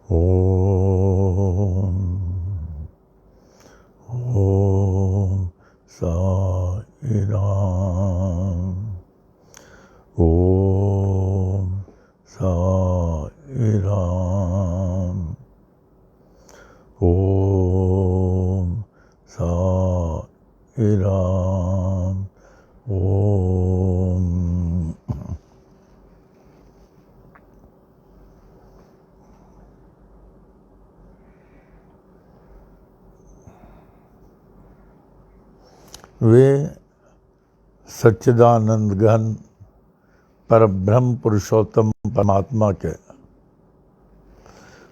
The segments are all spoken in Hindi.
ओम साई राम। ओम साई राम। ओम साई राम। ओम। वे सच्चिदानंद घन परब्रह्म पुरुषोत्तम परमात्मा के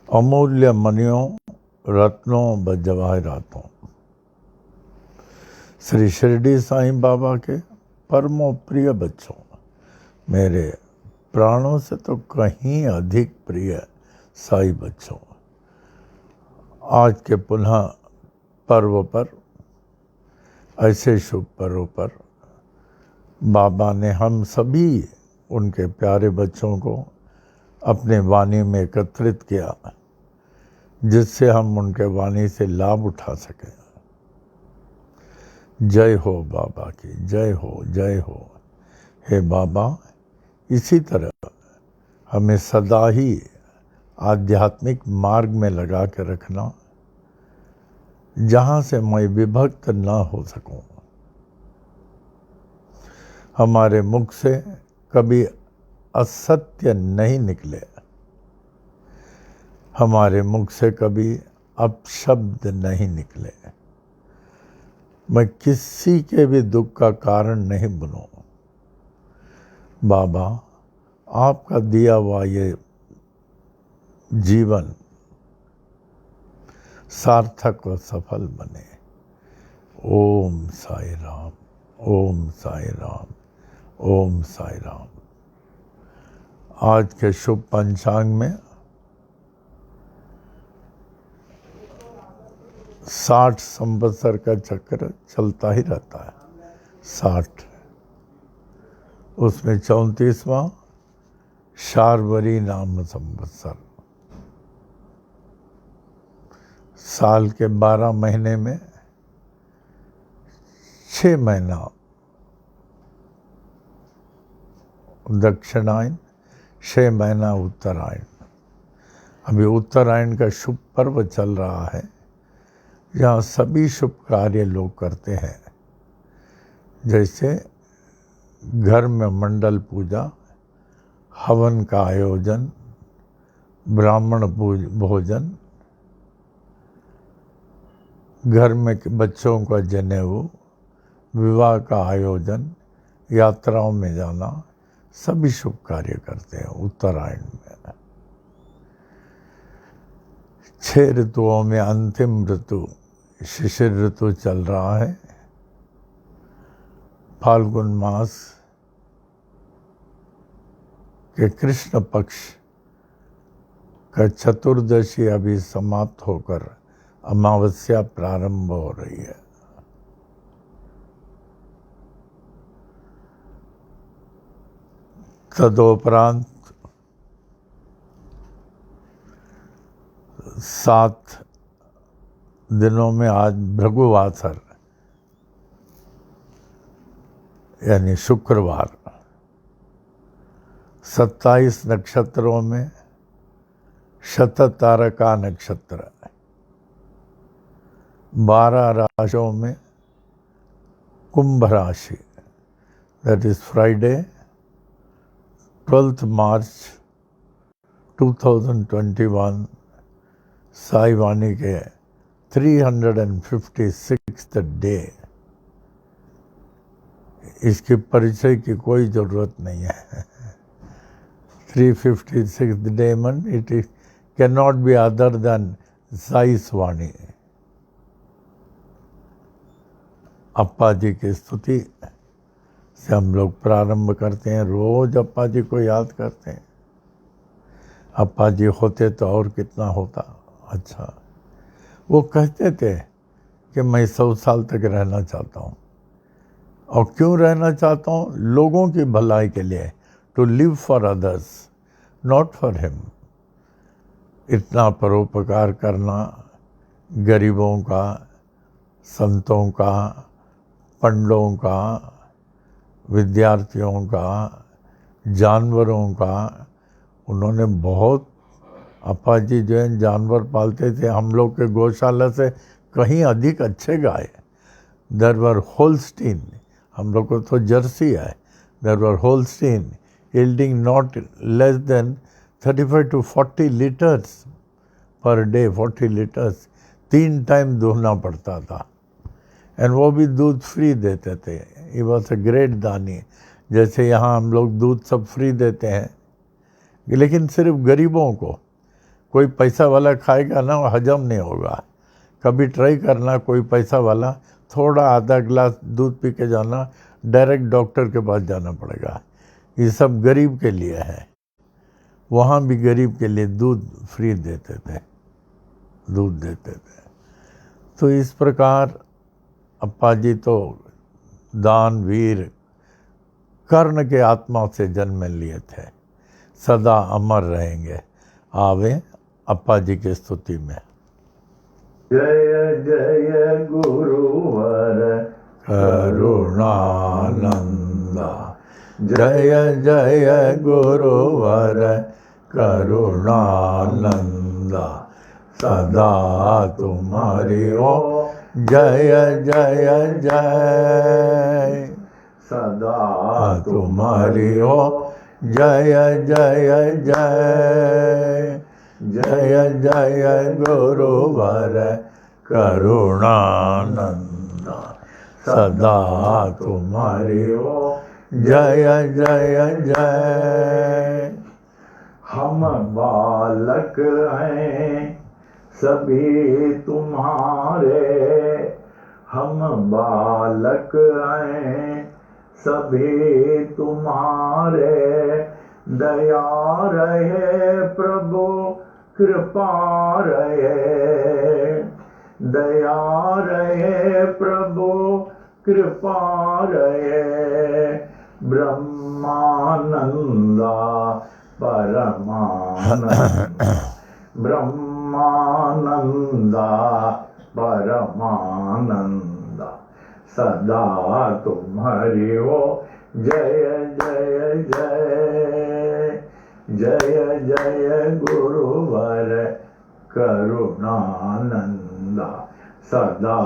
अमूल्य मणियों, रत्नों व जवाहरातों, श्री शिरडी साईं बाबा के परमो प्रिय बच्चों, मेरे प्राणों से तो कहीं अधिक प्रिय साई बच्चों, आज के पुनः पर्व पर, ऐसे शुभ पर्व पर बाबा ने हम सभी उनके प्यारे बच्चों को अपने वाणी में एकत्रित किया, जिससे हम उनके वाणी से लाभ उठा सकें। जय हो बाबा की, जय हो, जय हो। हे बाबा, इसी तरह हमें सदा ही आध्यात्मिक मार्ग में लगा के रखना, जहाँ से मैं विभक्त न हो सकूं। हमारे मुख से कभी असत्य नहीं निकले, हमारे मुख से कभी अपशब्द नहीं निकले, मैं किसी के भी दुख का कारण नहीं बनूं। बाबा, आपका दिया हुआ ये जीवन सार्थक व सफल बने। ओम साई राम, ओम साई राम, ओम साई राम। आज के शुभ पंचांग में 60 संवत्सर का चक्र चलता ही रहता है। 60, उसमें 34वां शार्वरी नाम संवत्सर। साल के 12 महीने में 6 महीना दक्षिणायन, 6 महीना उत्तरायण। अभी उत्तरायण का शुभ पर्व चल रहा है, जहाँ सभी शुभ कार्य लोग करते हैं, जैसे घर में मंडल पूजा, हवन का आयोजन, ब्राह्मण भोजन, घर में बच्चों का जनेऊ, विवाह का आयोजन, यात्राओं में जाना, सभी शुभ कार्य करते हैं उत्तरायण में। 6 ऋतुओं में अंतिम ऋतु शिशिर ऋतु चल रहा है। फाल्गुन मास के कृष्ण पक्ष का चतुर्दशी अभी समाप्त होकर अमावस्या प्रारंभ हो रही है। तदोपरांत 7 दिनों में आज भृगुवासर यानी शुक्रवार, 27 नक्षत्रों में शततारका नक्षत्र, 12 राशियों में कुंभ राशि, दैट इज फ्राइडे 12th मार्च 2021, साई वाणी के 356th डे। इसके परिचय की कोई ज़रूरत नहीं है। 356th डे मन it can not be other than साईस वाणी। अप्पा जी की स्तुति से हम लोग प्रारंभ करते हैं। रोज अप्पा जी को याद करते हैं। अप्पा जी होते तो और कितना होता अच्छा। वो कहते थे कि मैं 100 साल तक रहना चाहता हूँ। और क्यों रहना चाहता हूँ? लोगों की भलाई के लिए, to live for others, not for him. इतना परोपकार करना, गरीबों का, संतों का, पंडों का, विद्यार्थियों का, जानवरों का, उन्होंने बहुत। अप्पा जी जो है जानवर पालते थे, हम लोग के गौशाला से कहीं अधिक अच्छे गाय। देयर वर होल्स्टीन, हम लोग को तो जर्सी है, there were Holstein yielding not less than 35 to 40 liters per day, 40 liters, 3 time दूहना पड़ता था। एंड वो भी दूध फ्री देते थे। ये वॉज अ ग्रेट दानी। जैसे यहाँ हम लोग दूध सब फ्री देते हैं, लेकिन सिर्फ गरीबों को। कोई पैसा वाला खाएगा ना, वो हजम नहीं होगा। कभी ट्राई करना, कोई पैसा वाला थोड़ा आधा गिलास दूध पी के जाना, डायरेक्ट डॉक्टर के पास जाना पड़ेगा। ये सब गरीब के लिए है। वहाँ भी गरीब के लिए दूध फ्री देते थे, दूध देते थे। तो इस प्रकार अप्पा जी तो दानवीर कर्ण के आत्मा से जन्म लिए थे, सदा अमर रहेंगे। आवे अप्पा जी की स्तुति में। जय जय गुरुवर करुणानंदा, जय जय गुरुवर करुणानंदा, सदा तुम्हारी हो जय जय जय, सदा तुम्हारी हो जय जय जय, जय जय गुरुवर करुणानंदा, सदा तुम्हारी हो जय जय जय। हम बालक हैं सभी तुम्हारे, हम बालक हैं सभी तुम्हारे, दया रहे प्रभु कृपा रहे, दया रहे प्रभु कृपा रहे, ब्रह्मानंदा परमानंदा, ब्रह्मानंदा परमानंदा, सदा तुम्हारी हो जय जय जय, जय जय गुरुवर करुणानंदा, सदा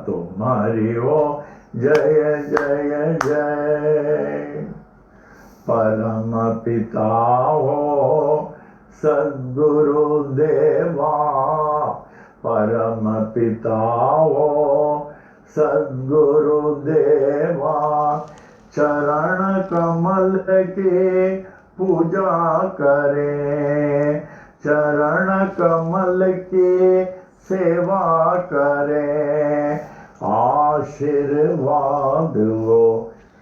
तुम्हारी हो जय जय जय। परम पिता हो सद्गुरु देवा, परम पिता हो सद्गुरु देवा, चरण कमल की पूजा करें, चरण कमल की सेवा करें, आशीर्वाद वो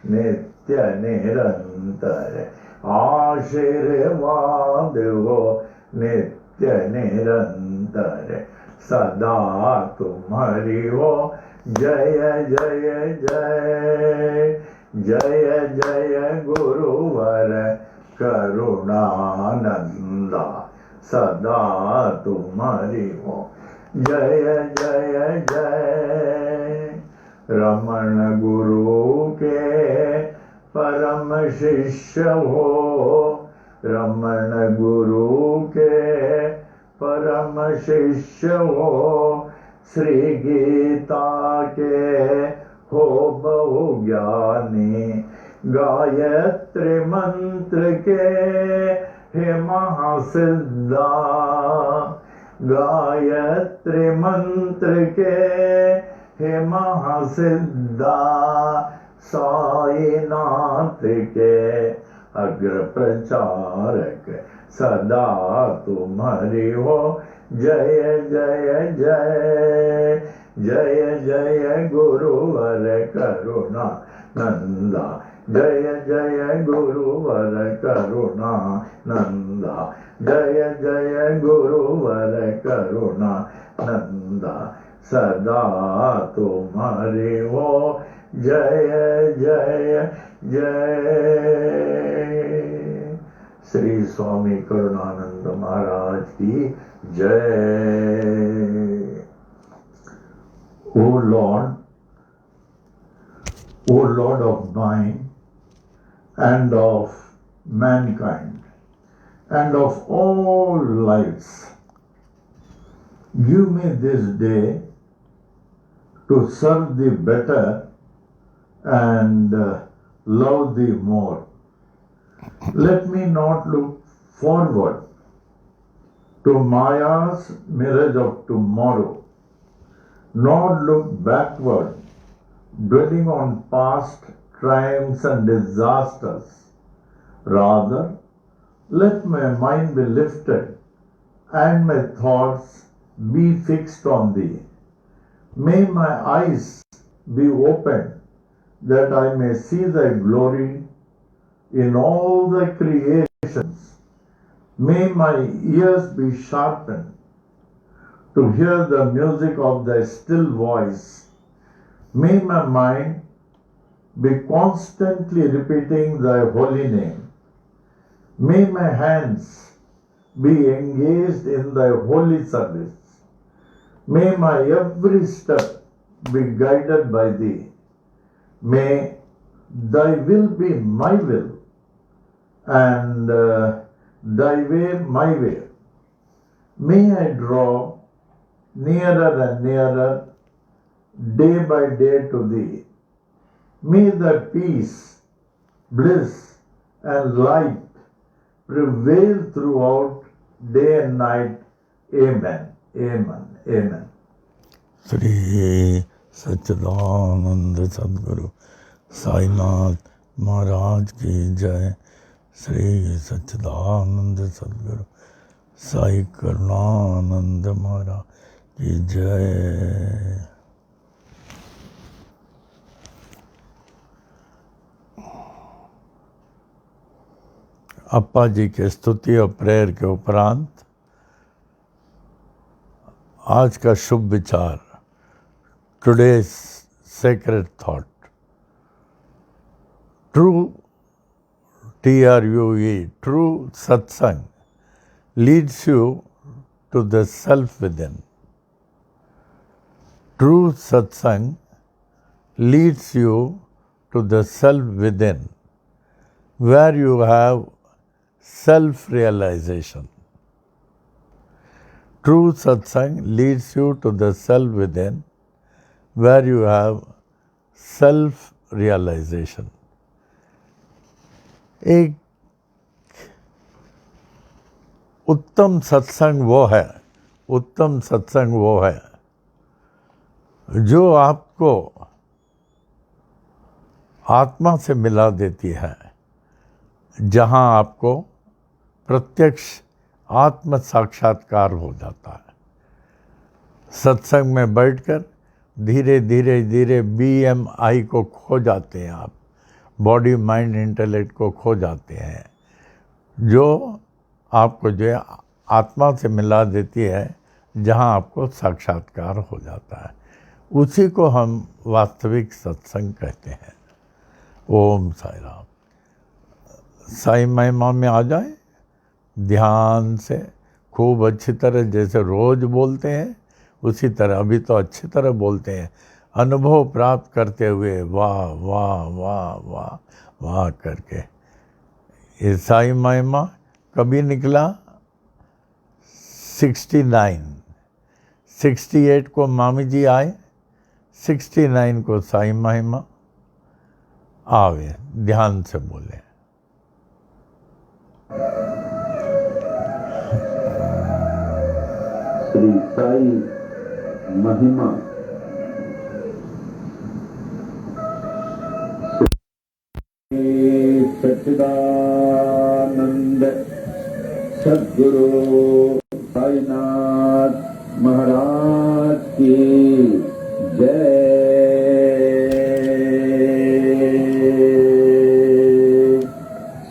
नित्य निरंतर आशीर्वाद हो नित्य निरंतर सदा तुम्हारी हो जय जय जय जय जय गुरुवर करुणानंदा सदा तुम्हारी हो जय जय जय रमण गुरु के परम शिष्य हो रमण गुरु के परम शिष्य हो श्री गीता के हो बहु ज्ञानी गायत्री मंत्र के हे महासिद्धा गायत्री मंत्र के हे महासिद्धा साईनाथ के अग्र प्रचारक सदा तुम्हारी हो जय जय जय जय जय गुरुवर करुणा नंदा जय जय गुरुवर करुणा नंदा जय जय गुरुवर करुणा नंदा सदा तुम्हारी हो जय जय जय श्री स्वामी करुणानंद महाराज की जय। O Lord of mine and of mankind and of all lives, give me this day to serve thee better and love thee more. Let me not look forward to Maya's mirage of tomorrow, nor look backward, dwelling on past triumphs and disasters. Rather, let my mind be lifted and my thoughts be fixed on thee. May my eyes be opened that I may see thy glory in all the creations. May my ears be sharpened to hear the music of thy still voice. May my mind be constantly repeating thy holy name. May my hands be engaged in thy holy service. May my every step be guided by thee. May thy will be my will and thy way my way. May I draw nearer and nearer day by day to thee. May thy peace, bliss and light prevail throughout day and night. Amen. Amen. Amen. Shri सच्चिदानंद सद्गुरु साईनाथ महाराज की जय। श्री सच्चिदानंद सद्गुरु साई करुणानंद महाराज की जय। अप्पा जी के स्तुति और प्रेयर के उपरांत आज का शुभ विचार, today's sacred thought. True TRUE, true satsang leads you to the self within. True satsang leads you to the self within, where you have self-realization. True satsang leads you to the self within, where you have self-realization. एक उत्तम सत्संग वो है जो आपको आत्मा से मिला देती है, जहां आपको प्रत्यक्ष आत्म साक्षात्कार हो जाता है। सत्संग में बैठकर धीरे धीरे धीरे BMI को खो जाते हैं आप, बॉडी माइंड इंटेलेक्ट को खो जाते हैं, जो आपको जो है आत्मा से मिला देती है, जहाँ आपको साक्षात्कार हो जाता है। उसी को हम वास्तविक सत्संग कहते हैं। ओम साई राम। साई महिमा में आ जाए, ध्यान से खूब अच्छी तरह, जैसे रोज़ बोलते हैं उसी तरह, अभी तो अच्छी तरह बोलते हैं, अनुभव प्राप्त करते हुए वाह वाह वाह वाह वाह करके। ये साई महिमा कभी निकला? 68 को मामी जी आए, 69 को साई महिमा आवे। ध्यान से बोले। श्री साई महिमा। सच्चिदानंद सद्गुरु साईनाथ महाराज की जय।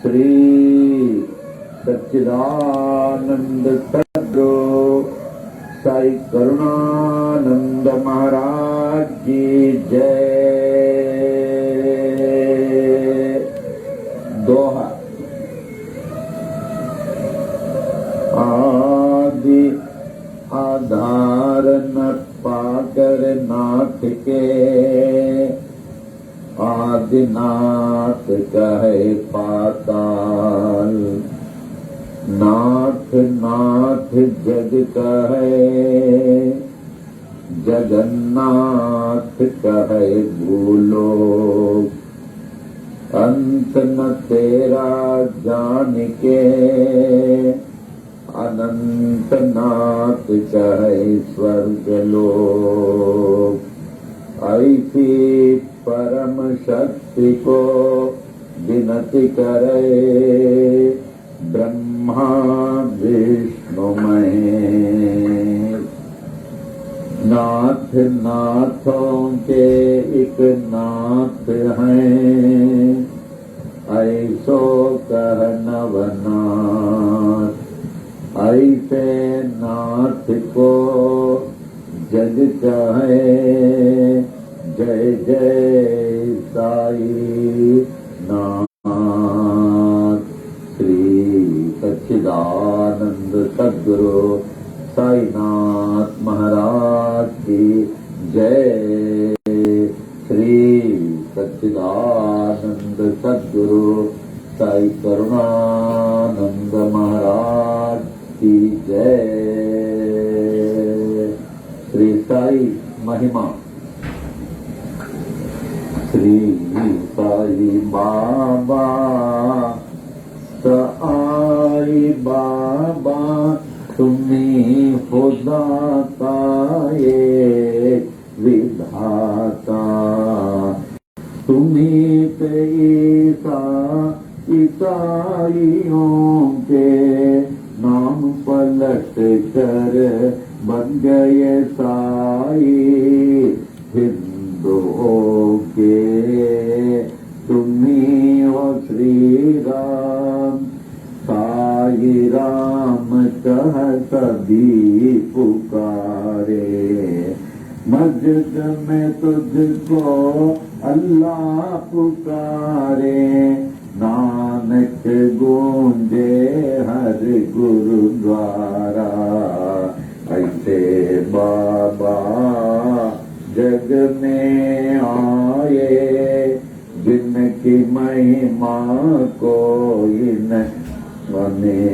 श्री सच्चिदानंद सद्गुरु साई करुणानंद महाराज की जय। दोहा। आदि आधार न पाकर नाथ के, आदिनाथ कहे पाताल। नाथ नाथ जग कहे, जगन्नाथ कहे भूलोक। अंत न तेरा जान के, अनंत नाथ कहे स्वर्गलोक। ऐसी परम शक्ति को विनती करे, ब्रह्मा विष्णु महेश। नाथ नाथों के एक नाथ हैं, ऐसो कह नवनाथ। ऐसे नाथ को जग कहे, जय जय साई नाथ। श्री सच्चिदानंद सद्गुरु साईनाथ महाराज की जय। श्री सच्चिदानंद सद्गुरु साई करुणानंद महाराज की जय। श्री साई महिमा। श्री साई बाबा साई बाबा, तुम्ही खुदा का एक विधाता। तुम्ही पे ईसाइयों के नाम पलट कर बन गए साई। हिंदुओं के तुम्ही हो श्री राम। साई राम कह सभी पुकारे, मस्जिद में तुझको अल्लाह पुकारे। नानक गूंजे हर गुरुद्वारा, ऐसे बाबा जग में आए। जिनकी महिमा कोई न जाने,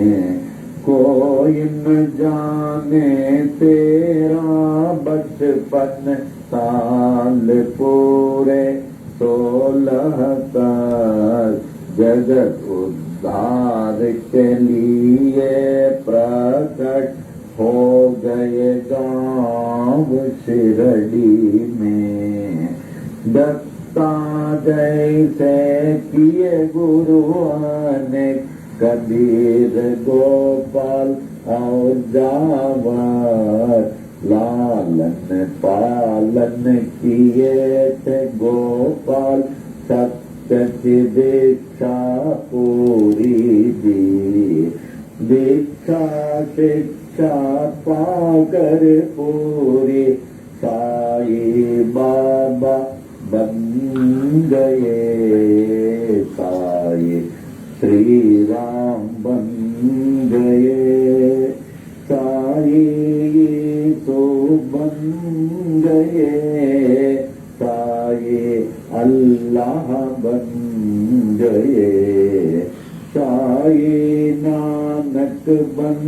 कोई न जाने। तेरा बचपन साल पूरे 16 तक, जगत उद्धार के लिए प्रकट हो गए गांव शिरडी में। दत्ता जैसे किए गुरुआने, कबीर गोपाल और जावर। लालन पालन किए थे गोपाल, सत्य सच्ची दीक्षा पूरी दी, दीक्षा शिक्षा पाकर पूरी साई बाबा बन गए, साई श्री राम बन गए, साई तो बन गए, साई अल्लाह बन गए, साई नानक बन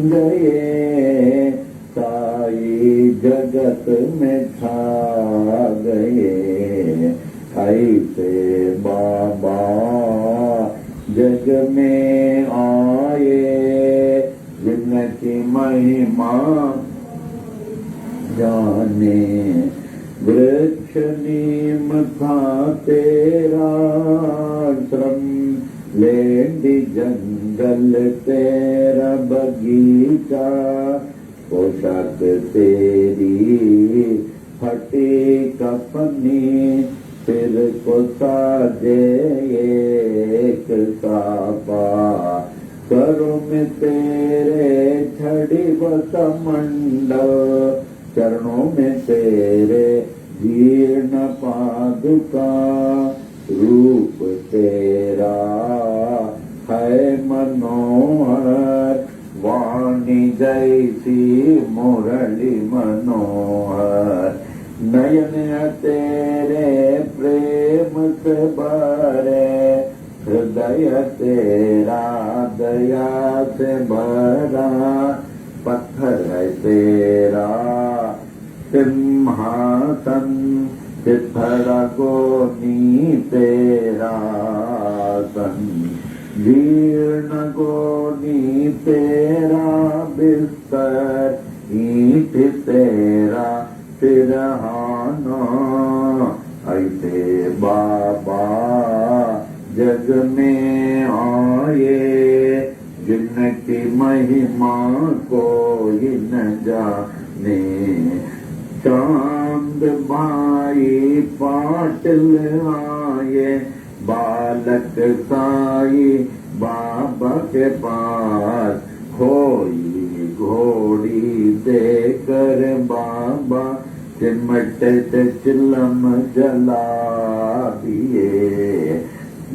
गए, साई जगत में छा गए। ऐसे बाबा जग में आए, जिनकी महिमा जाने, वृक्ष नीम था तेरा श्रम, लेंडी जंगल तेरा बगीचा, पोशाक तेरी फटी कफनी, सिर को साजे एक साफा, करो में तेरे छड़ी बसमंडल, चरणों में तेरे जीर्ण पादुका, रूप तेरा है मनोहर, वाणी जैसी मुरली मनोहर, नयन तेरे प्रेम से भरे, हृदय तेरा दया से भरा, पत्थर है तेरा सिंहासन, चित्थड़ा गोनी तेरा सन, जीर्ण गोनी तेरा बिस्तर, ईंट तेरा सिरहाना। ऐसे बाबा जग में आए, जिनकी महिमा कोई न जाने, चांद भाई पाटिल आए, बालक साई बाबा के पास, खोई घोड़ी देकर बाबा चिमट से चिलम जला दिए,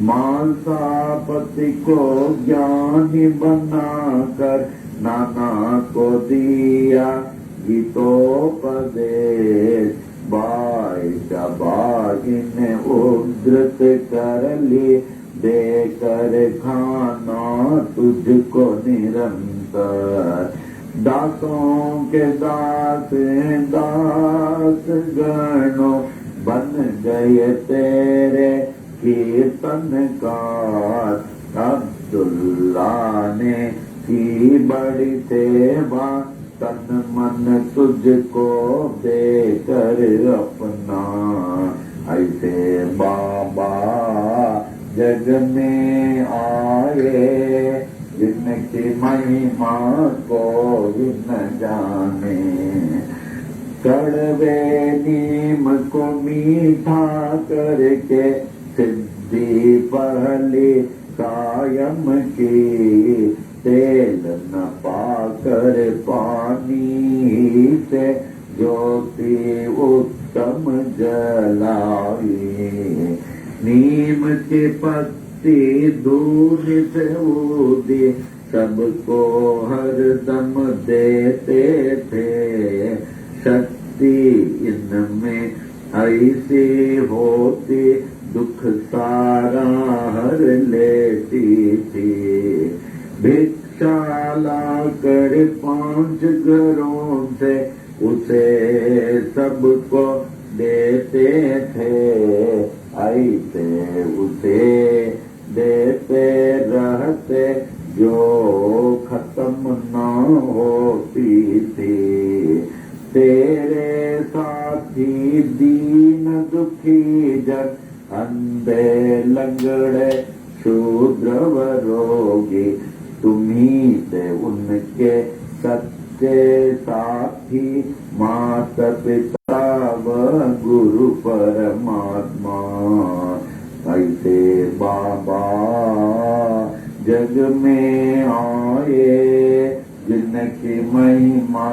मानसापति को ज्ञानी बनाकर नाना को दिया गीतोपदेश, बाई बाई ने उद्धृत कर ली, देकर खाना तुझको निरंतर, दासों के दास दास गणो बन गए तेरे कीर्तनकार, अब्दुल्ला ने की बड़ी सेवा, तन मन तुझको देकर अपना। ऐसे बाबा जग में आए, जिनकी महिमा कोई न जाने, कड़वे नीम को मीठा करके सिद्धि पहली कायम की, तेल न पाकर पानी से ज्योति उत्तम जलाई, नीम के पत्ती दूध से ऊदी सबको हरदम देते थे, शक्ति इनमें ऐसी होती दुख सारा हर लेती थी, भिक्षा लाकर 5 घरों से उसे सबको देते थे, ऐसे उसे देते रहते जो खत्म न होती थी, तेरे साथी दीन दुखी जन, अंधे लंगड़े शूद्र व रोगी, तुम्ही से उनके सच्चे साथी, माता पिता व गुरु परमात्मा, ऐसे बाबा जग में आए जिनकी महिमा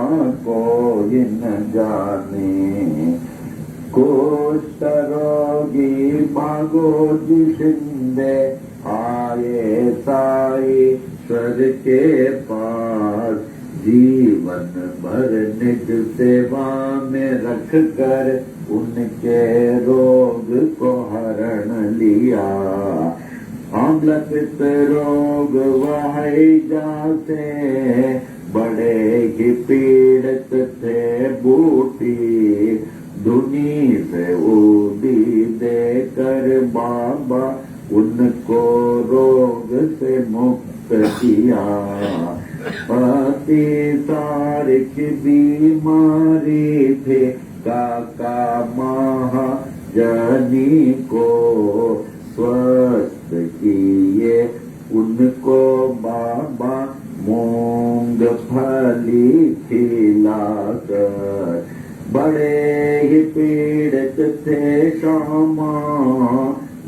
कोई न जाने। कुष्ठ रोगी भागो जिंदे आए साई स्वर के पास। जीवन भर निज सेवा में रख कर उनके रोग को हरण लिया। आम्लपित रोग वह जाते बड़े ही पीड़ित थे बूटी। धुनी से उदी देकर बाबा उनको रोग से मुक्त किया। पति तारिक बीमारी थे काका महाजनी को स्वस्थ किए उनको बाबा मूंगफली खिलाकर। बड़े ही पीड़ित थे श्यामा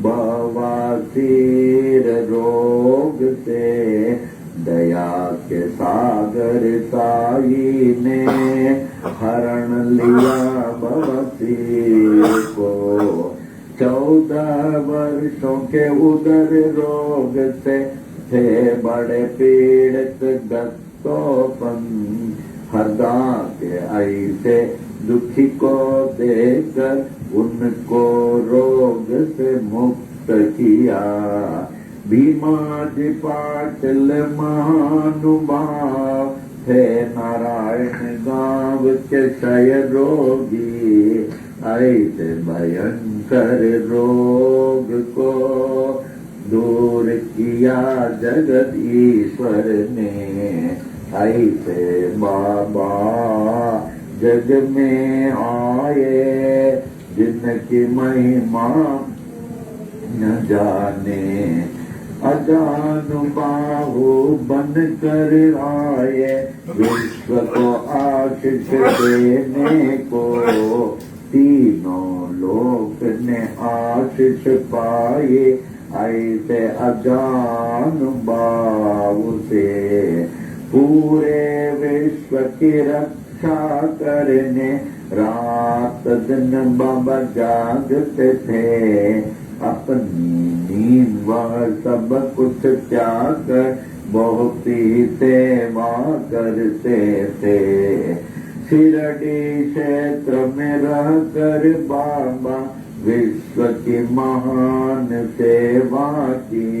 बवासीर रोग से। दया के सागर साई ने हरण लिया बवासीर को। 14 वर्षों के उदर रोग से थे बड़े पीड़ित दत्तोपन। हरदा के ऐसे दुखी को देकर उनको रोग से मुक्त किया। भीमाजी पाटिल महानुभाव थे नारायण गांव के क्षय रोगी। ऐसे भयंकर रोग को दूर किया जगत ईश्वर ने। ऐसे बाबा जग में आए जिनकी महिमा न जाने। अजानुबाहु बन कर आए विश्व को आशीष देने को। तीनों लोक ने आशीष पाए ऐसे अजानुबाहु से। पूरे विश्व की रक्षा करने रात दिन बाबा जागते थे। अपनी नींद वह सब कुछ त्याग कर बहुत ही सेवा करते थे। शिरडी क्षेत्र में रह कर बाबा विश्व की महान सेवा की।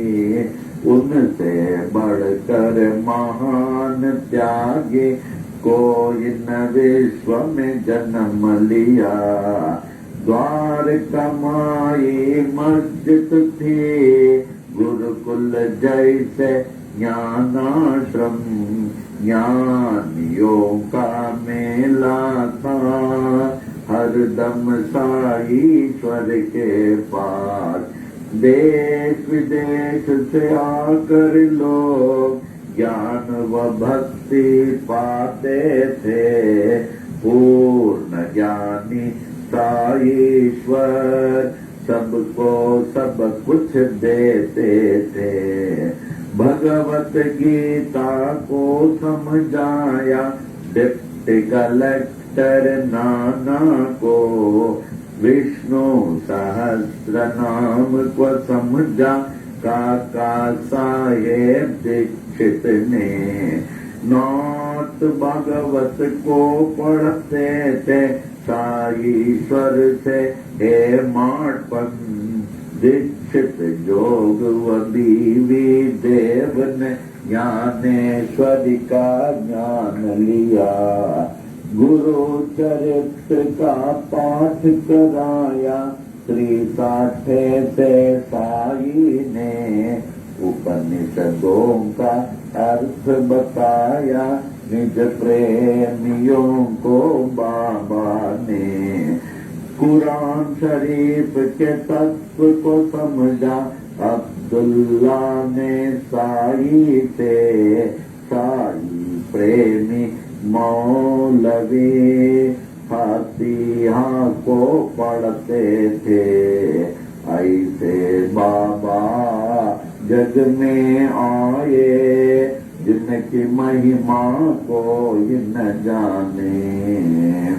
उनसे बढ़कर महान त्यागी कोई न विश्व में जन्म लिया। द्वार कमाई मस्जिद थी गुरुकुल जैसे ज्ञानाश्रम। ज्ञानियों का मेला था हरदम साईश्वर के पास। देश विदेश से आकर लोग ज्ञान व भक्ति पाते थे। पूर्ण ज्ञानी साईश्वर सबको सब कुछ देते थे। भगवत गीता को समझाया डिप्टी कलेक्टर नाना को। विष्णु सहस्त्र नाम को समझा काका साहेब दीक्षित ने। नाथ भागवत को पढ़ते थे साईश्वर से हे माटपन। दीक्षित जोग व बीवी देव ने ज्ञानेश्वरी का ज्ञान लिया। गुरु चरित्र का पाठ कराया श्री साठे से साई ने। उपनिषदों का अर्थ बताया निज प्रेमियों को बाबा ने। कुरान शरीफ के तत्व को समझा अब्दुल्ला ने साई से। साई प्रेमी मौलवी फातिहा को पढ़ते थे। ऐसे जग में आए, जिनकी महिमा कोई न जाने।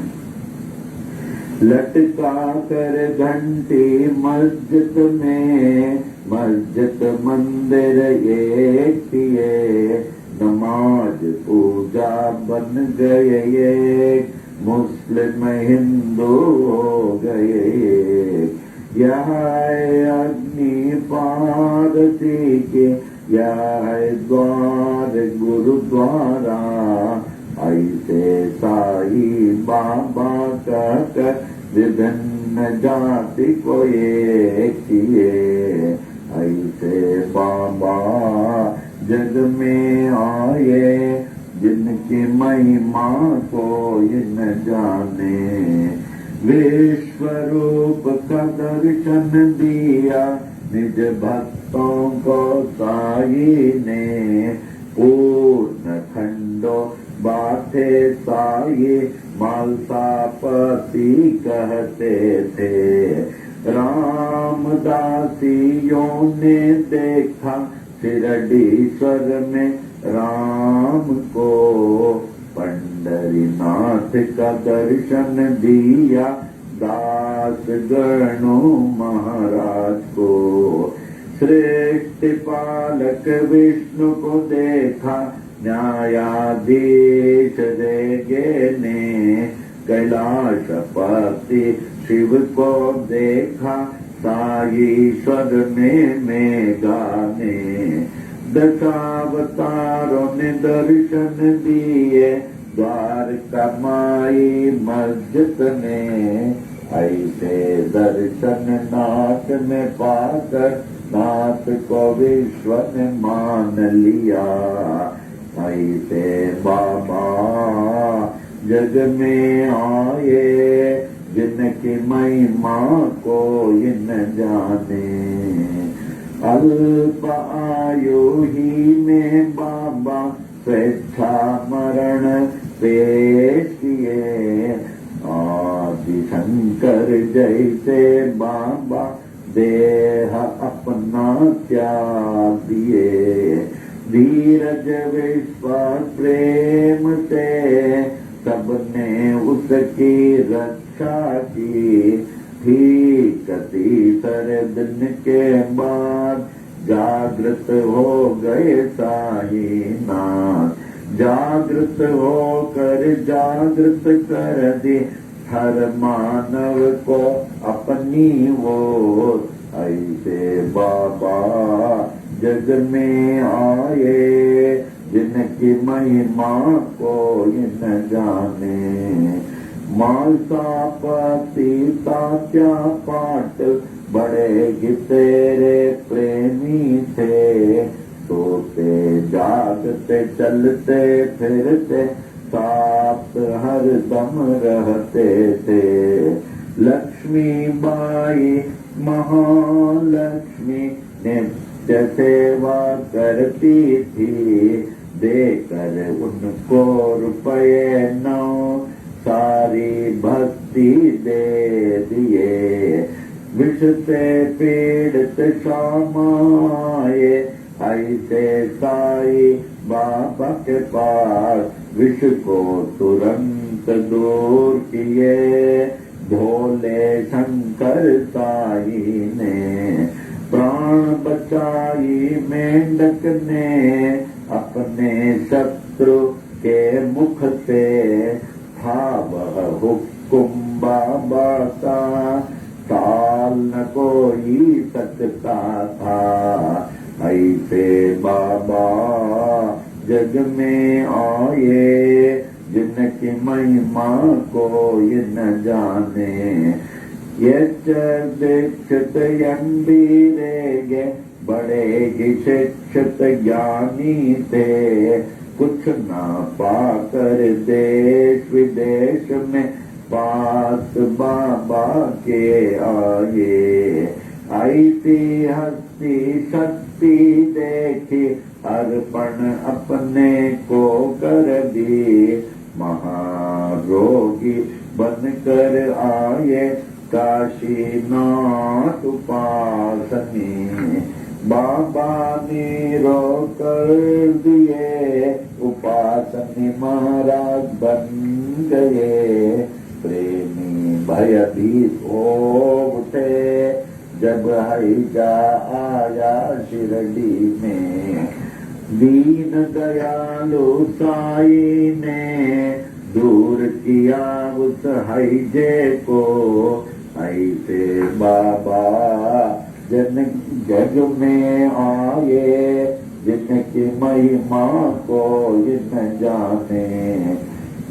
लटका कर घंटी मस्जिद में, मस्जिद मंदिर एक ये, नमाज पूजा बन गए एक, मुस्लिम हिंदू हो गए। यह अग्नि पारसी के, यह द्वार गुरुद्वारा, ऐसे साई बाबा कहकर विभिन्न जाति को एक किए। ऐसे बाबा जग में आए, जिनकी महिमा कोई न जाने। विश्व रूप का दर्शन दिया निज भक्तों को साई ने, पूर्ण खंडो बाते साई मालसापति कहते थे। रामदासियों ने देखा शिरडीश्वर में राम को, पंडरीनाथ का दर्शन दिया दास गणों महाराज को। श्रेष्ठ पालक विष्णु को देखा न्यायाधीश देगे ने, कैलाशपति शिव को देखा साईश्वर में मेघा ने। दशावतारों ने दर्शन दिए द्वारका माई मस्जिद ने, ऐसे दर्शन नाथ ने पाकर नाथ को विश्व ने मान लिया। ऐसे बाबा जग में आए, जिनकी महिमा कोई न जाने। अल्प आयु ही में बाबा स्वेच्छा मरण पेश किए। आदि शंकर जैसे बाबा देह अपना त्याग दिए। धीरज विश्वास प्रेम से सबने उसकी रक्षा की। ठीक तीसरे दिन के बाद जागृत हो गए साईनाथ। जागृत होकर जागृत कर दी हर मानव को अपनी ओर। ऐसे बाबा जग में आए, जिनकी महिमा कोई न जाने। मालसापति तात्या पाट बड़े ही तेरे प्रेमी थे। सोते जागते चलते फिरते साथ हर दम रहते थे। लक्ष्मी बाई महालक्ष्मी नित्य सेवा करती थी। देकर उनको रुपये 9 सारी भक्ति दे दिए। विष से पीड़ित श्यामाए, ऐसे साई बाबा के पास विष को तुरंत दूर किए। भोले शंकर साई ने प्राण बचाई। मेंढक ने अपने शत्रु के मुख से था वह हुक्म बाबा का, टाल न कोई सकता था। ऐसे बाबा जग में आए, जिनकी महिमा कोई न जाने। यच दीक्षित यंबीरेगे, बड़े ही शिक्षित ज्ञानी थे। कुछ न पाकर देश विदेश में पास बाबा के आए। ऐसी हस्ती शक्ति देखी, अर्पण अपने को कर दी। महारोगी बनकर आए काशीनाथ उपासनी। बाबा ने रोक कर दिए, उपासनी महाराज बन गए। प्रेमी भयभीत हो उठे, जब हैजा आया शिरडी में। दीन दयालु साई ने दूर किया उस हैजे को। ऐसे बाबा जन जग में आए, जिनकी महिमा को जिन जाने।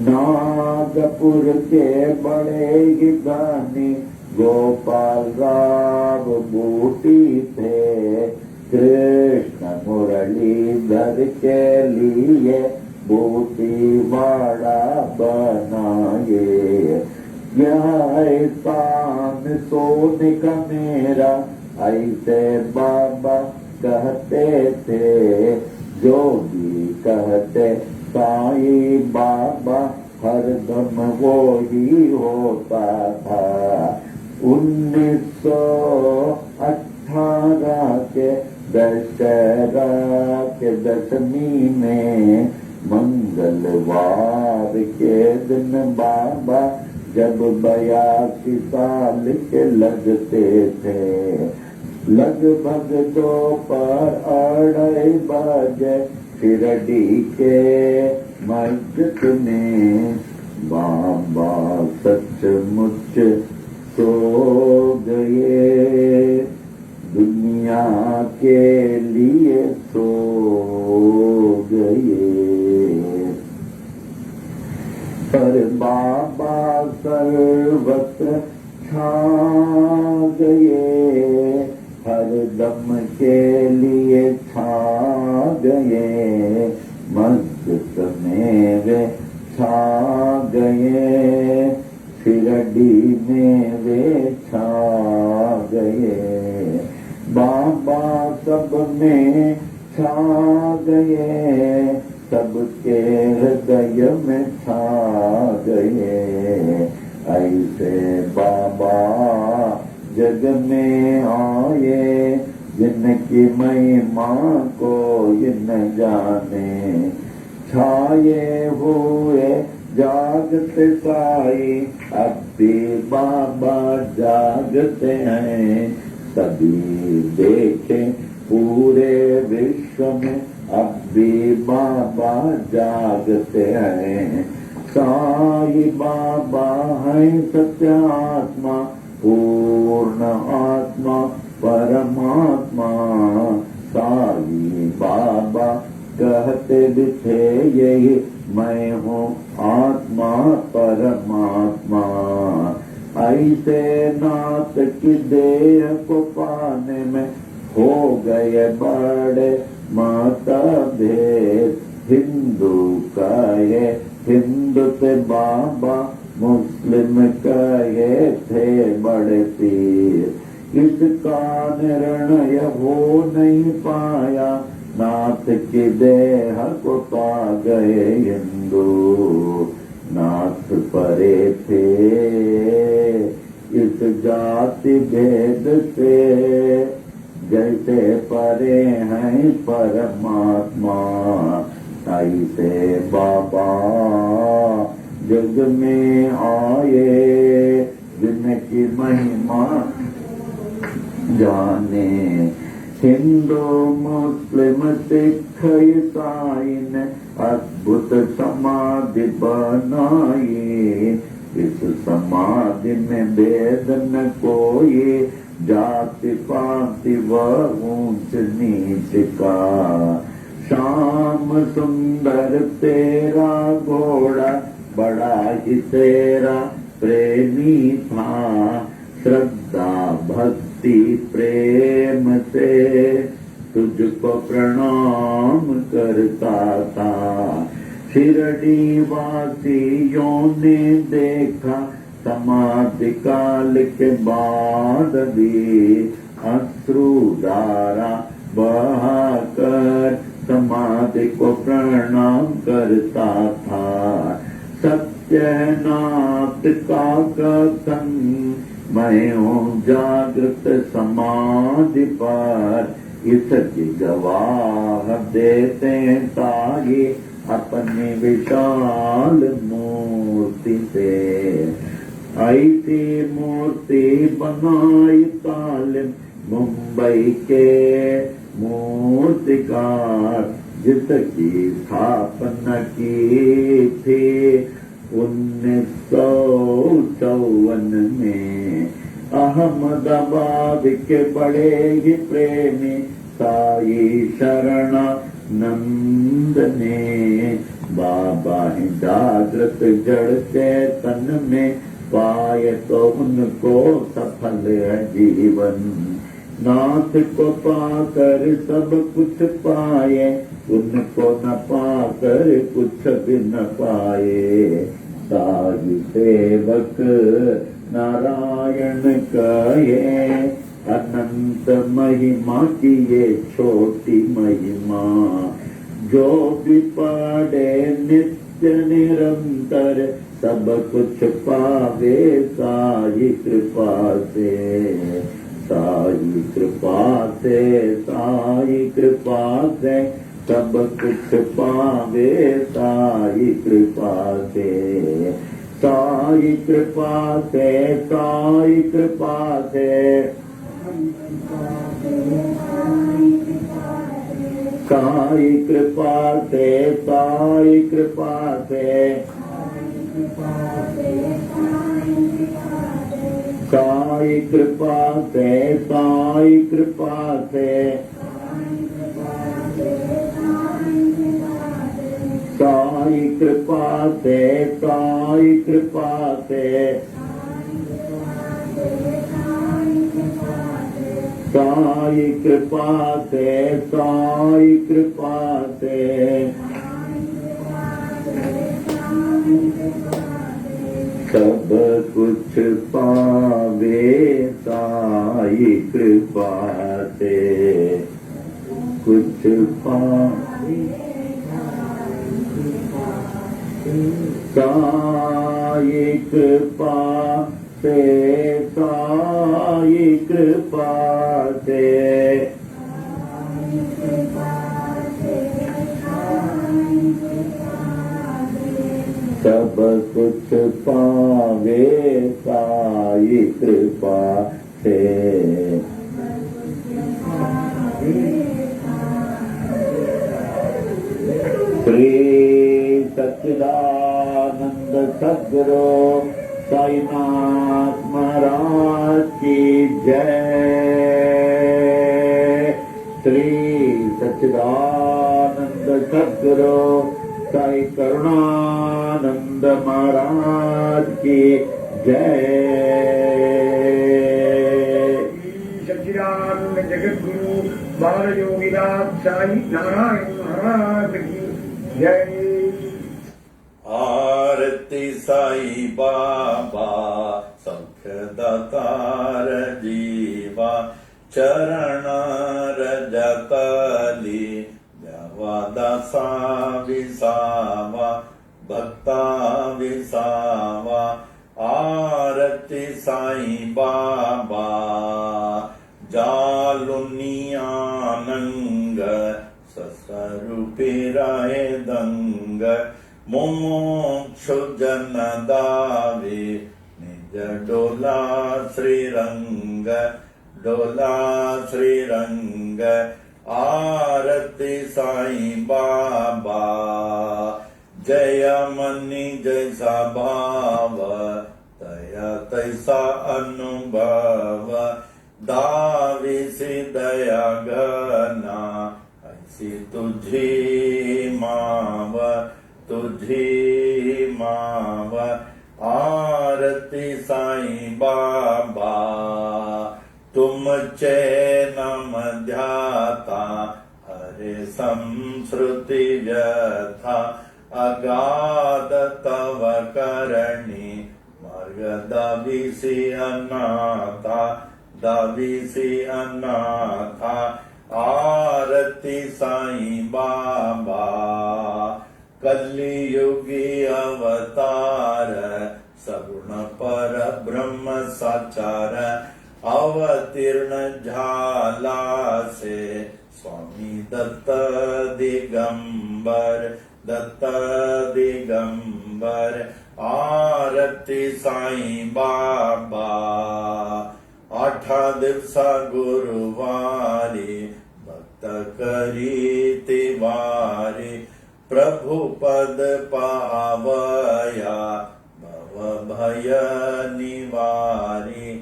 नागपुर के बड़े ज्ञानी गोपाल राव बूटी थे। कृष्ण मुरलीधर के लिए बूटी वाड़ा बनाए। यह एहसान सोने का मेरा, ऐसे बाबा कहते थे। जोगी कहते साई बाबा, हरदम वो ही होता था। 1918 के दशहरा के दशमी में, मंगलवार के दिन बाबा जब 82 साल के लगते थे। लगभग दोपहर 2:30 बजे शिरडी के मस्जिद में बाबा सचमुच सो गए। दुनिया के लिए सो गए। पर बाबा सर्वत्र छा गए। हर दम के लिए छा गए। मस्जिद में वे छा गए। शिरडी में वे छा गए। बाबा सब में छा गए। सबके हृदय में छा गए। ऐसे बाबा जग में आए, जिनकी महिमा को जिन जाने। छाए हुए जागते साई, अब भी बाबा जागते हैं। सभी देखे पूरे विश्व में, अब भी बाबा जागते हैं। साई बाबा है सत्य आत्मा, पूर्ण आत्मा परमात्मा। साई बाबा कहते भी थे यही, मैं हूँ आत्मा परमात्मा। ऐसे नाथ की देह को पाने में हो गए बड़े मतभेद। हिंदू कहे हिंदू थे बाबा, मुस्लिम कहे थे बड़े पीर। इसका निर्णय हो नहीं पाया, नाथ की देह को पा गए हिंदू। नाथ परे थे इस जाति भेद से, जैसे परे हैं परमात्मा। ऐसे बाबा जग में आए, जिनकी महिमा जाने। हिंदू मुस्लिम सिख ईसाई ने अद्भुत समाधि बनाई। इस समाधि में भेद न कोई, जाति पाति व ऊंच नीच का। श्याम सुंदर तेरा घोड़ा, बड़ा ही तेरा प्रेमी था। श्रद्धा भक्ति प्रेम से तुझको प्रणाम करता था। शिरडी वासियों ने देखा, समाधि काल के बाद भी अश्रुधारा बहाकर समाधि को प्रणाम करता था। सत्यनाथ का कथन, मैं हूँ जागृत समाधि पर। इसकी गवाह देते ताये अपनी विशाल मूर्ति से। ऐसी मूर्ति बनाई तालिम मुंबई के मूर्तिकार, जिसकी स्थापना की थी 1954 में। अहमदाबाद के बड़े ही प्रेमी साई शरणानंद ने बाबा ही जागृत जड़ के तन में पाए तो उनको सफल है जीवन। नाथ को पाकर सब कुछ पाए, उनको न पाकर कुछ भी न पाए। साई सेवक नारायण कहे, अनंत महिमा की ये छोटी महिमा। जो भी पढ़े नित्य निरंतर, सब कुछ पावे साई कृपा से। साई कृपा से, साई कृपा से, सब कुछ पावे साई कृपा से। साई कृपा से, साई कृपा से, साई कृपा से, साई कृपा से, साई कृपा से, साई कृपा से, साई कृपा से, साई कृपा से, साई कृपा से, साई कृपा से। सब कुछ पावे साई कृपा से, कुछ पावे साई कृपा से, साई कृपा से। सब कुछ पावे साई कृपा से। श्री सच्चिदानंद सद्गुरु साईनाथ महाराज की जय। श्री सच्चिदानंद सद्गुरु साई करुणानंद महाराज की जय। सच्चिदानंद जगत गुरु बाल योगीनाथ साई नारायण महाराज की जय। आरती साई बाबा सौख्यदातार जीवा, चरण रजतली दासा विसावा, भक्ता विसावा। आरती साई बाबा जालुनियानंग, ससरूपिराय दंग। मोक्षु जन दावे निज डोला श्रीरंग, डोला श्रीरंग। आरती साई बाबा जय मनी जैसा भाव, तया तैसा अनुभव। दावी सी दया गना, ऐसी तुझी माव, तुझी माव। आरती साई बाबा तुम चैनम ध्याता, हरे संस्कृति व्यथा। अगाध तव करणी, मार्ग दाविसी अनाथा, दाविसी अनाथा। आरती साई बाबा कलियुगी अवतार, सगुण पर ब्रह्म साचार। अवतीर्ण झाला से स्वामी दत्त दिगंबर आरती साईं बाबा 8 दिवसा गुरुवारी भक्त करीति वारी प्रभु पद पावया भव भय निवारी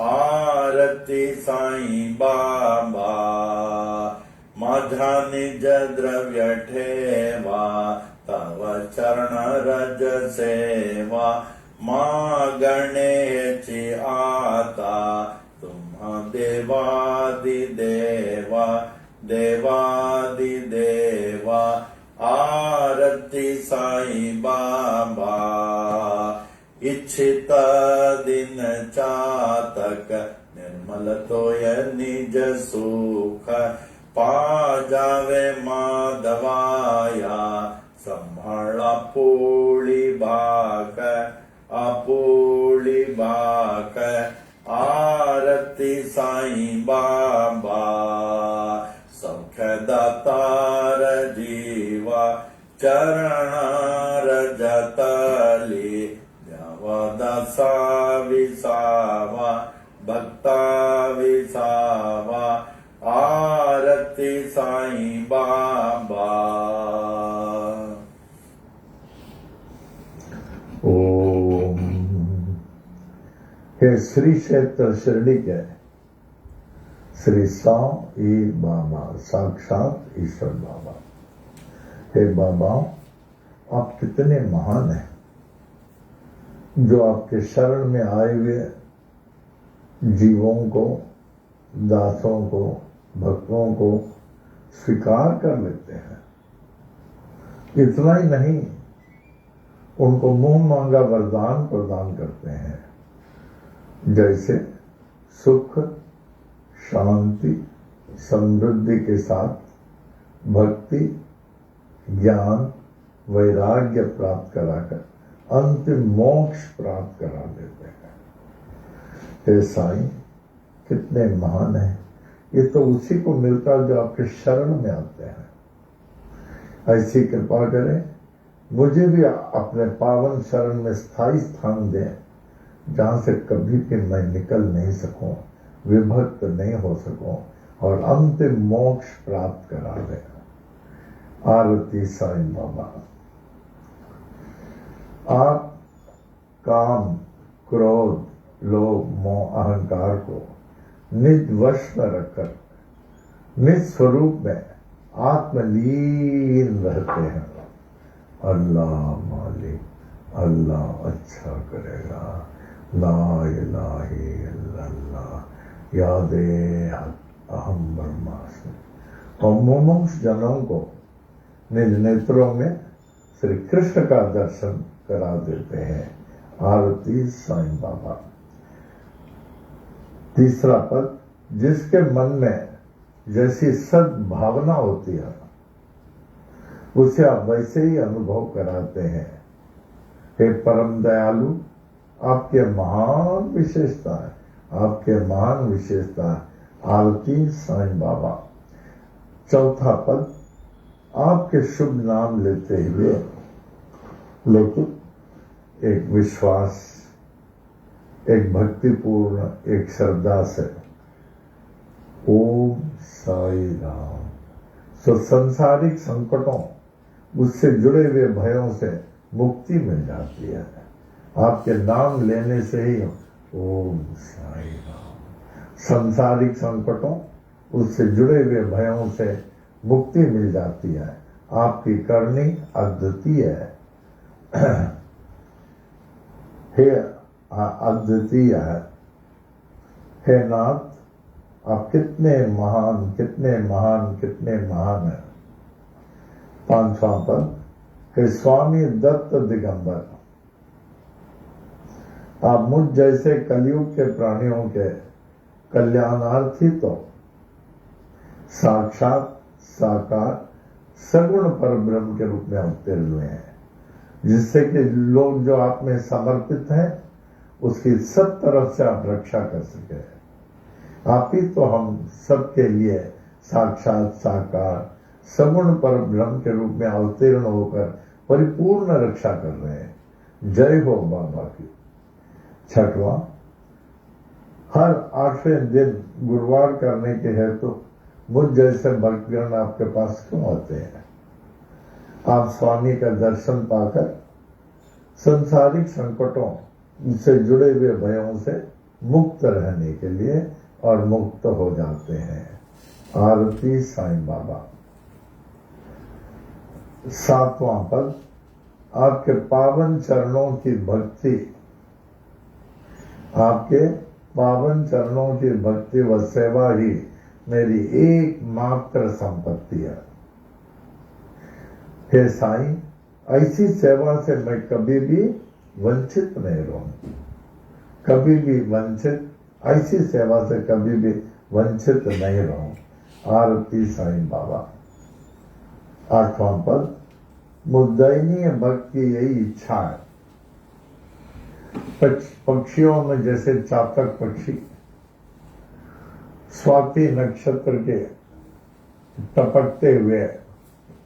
आरती साईं बाबा माझा निज द्रव्य ठेवा तव चरण रज सेवा मा गणेची आता तुम्हा देवादिदेवा आरती साईं बाबा इच्छित दिन चातक निर्मल तोय निज सुख पा जावे माधवाया संभाळ आपोळी बाक आरती साईं बाबा सौख्य दातार जीवा चरणार जतली दासा विसावा भक्ता विसावा आरती साईं बाबा। ओम। हे श्री क्षेत्र शिरडी के श्री साई बाबा साक्षात ईश्वर बाबा, हे बाबा आप कितने महान हैं जो आपके शरण में आए हुए जीवों को, दासों को, भक्तों को स्वीकार कर लेते हैं। इतना ही नहीं, उनको मुंह मांगा वरदान प्रदान करते हैं, जैसे सुख, शांति, समृद्धि के साथ भक्ति, ज्ञान, वैराग्य प्राप्त कराकर अंतिम मोक्ष प्राप्त करा देते हैं। हे साईं कितने महान हैं, ये तो उसी को मिलता जो आपके शरण में आते हैं। ऐसी कृपा करें, मुझे भी अपने पावन शरण में स्थायी स्थान दें, जहां से कभी भी मैं निकल नहीं सकूं, विभक्त नहीं हो सकूं और अंतिम मोक्ष प्राप्त करा दें। आरती साईं बाबा। आप काम, क्रोध, लोभ, मोह, अहंकार को निज वश में रखकर निज स्वरूप में आत्मलीन रहते हैं। अल्लाह मालिक, अल्लाह अच्छा करेगा, ला इलाहा इल्लल्लाह, यादे अहम ब्रह्मास्मि। और मुमुक्ष जनों को निज नेत्रों में श्री कृष्ण का दर्शन करा देते हैं। आरती साईं बाबा। तीसरा पद, जिसके मन में जैसी सद्भावना होती है उसे आप वैसे ही अनुभव कराते हैं। हे परम दयालु, आपके महान विशेषता है, आपके महान विशेषता है। आरती साईं बाबा। चौथा पद, आपके शुभ नाम लेते हुए लेकिन एक विश्वास, एक भक्तिपूर्ण, एक श्रद्धा से ओम साई राम। सो सांसारिक संकटों, उससे जुड़े हुए भयों से मुक्ति मिल जाती है। आपके नाम लेने से ही ओम साई राम। सांसारिक संकटों, उससे जुड़े हुए भयों से मुक्ति मिल जाती है। आपकी करनी अद्वितीय है। हे अद्वितीय है। हे नाथ, आप कितने महान, कितने महान, कितने महान हैं। पांचवां पद, हे स्वामी दत्त दिगंबर, आप मुझ जैसे कलयुग के प्राणियों के कल्याणार्थी तो साक्षात साकार सगुण पर ब्रह्म के रूप में अवतरित हुए हैं, जिससे कि लोग जो आप में समर्पित हैं उसकी सब तरफ से आप रक्षा कर सके। आप ही तो हम सबके लिए साक्षात साकार सगुण पर ब्रह्म के रूप में अवतीर्ण होकर परिपूर्ण रक्षा कर रहे हैं। जय हो बाबा की। छठवां, हर 8वें दिन गुरुवार करने के हेतु मुझ जैसे भक्तगण आपके पास क्यों आते हैं? आप स्वामी का दर्शन पाकर संसारिक संकटों से जुड़े हुए भयों से मुक्त रहने के लिए और मुक्त हो जाते हैं। आरती साईं बाबा। 7वां पद, आपके पावन चरणों की भक्ति, आपके पावन चरणों की भक्ति व सेवा ही मेरी एकमात्र संपत्ति है। हे साईं, ऐसी सेवा से मैं कभी भी वंचित नहीं रहूं, कभी भी वंचित, ऐसी सेवा से कभी भी वंचित नहीं रहूं। आरती साईं बाबा। 8वां पद, मुद्दयनीय भक्त की यही इच्छा है। पक्षियों में जैसे चातक पक्षी स्वाति नक्षत्र के टपकते हुए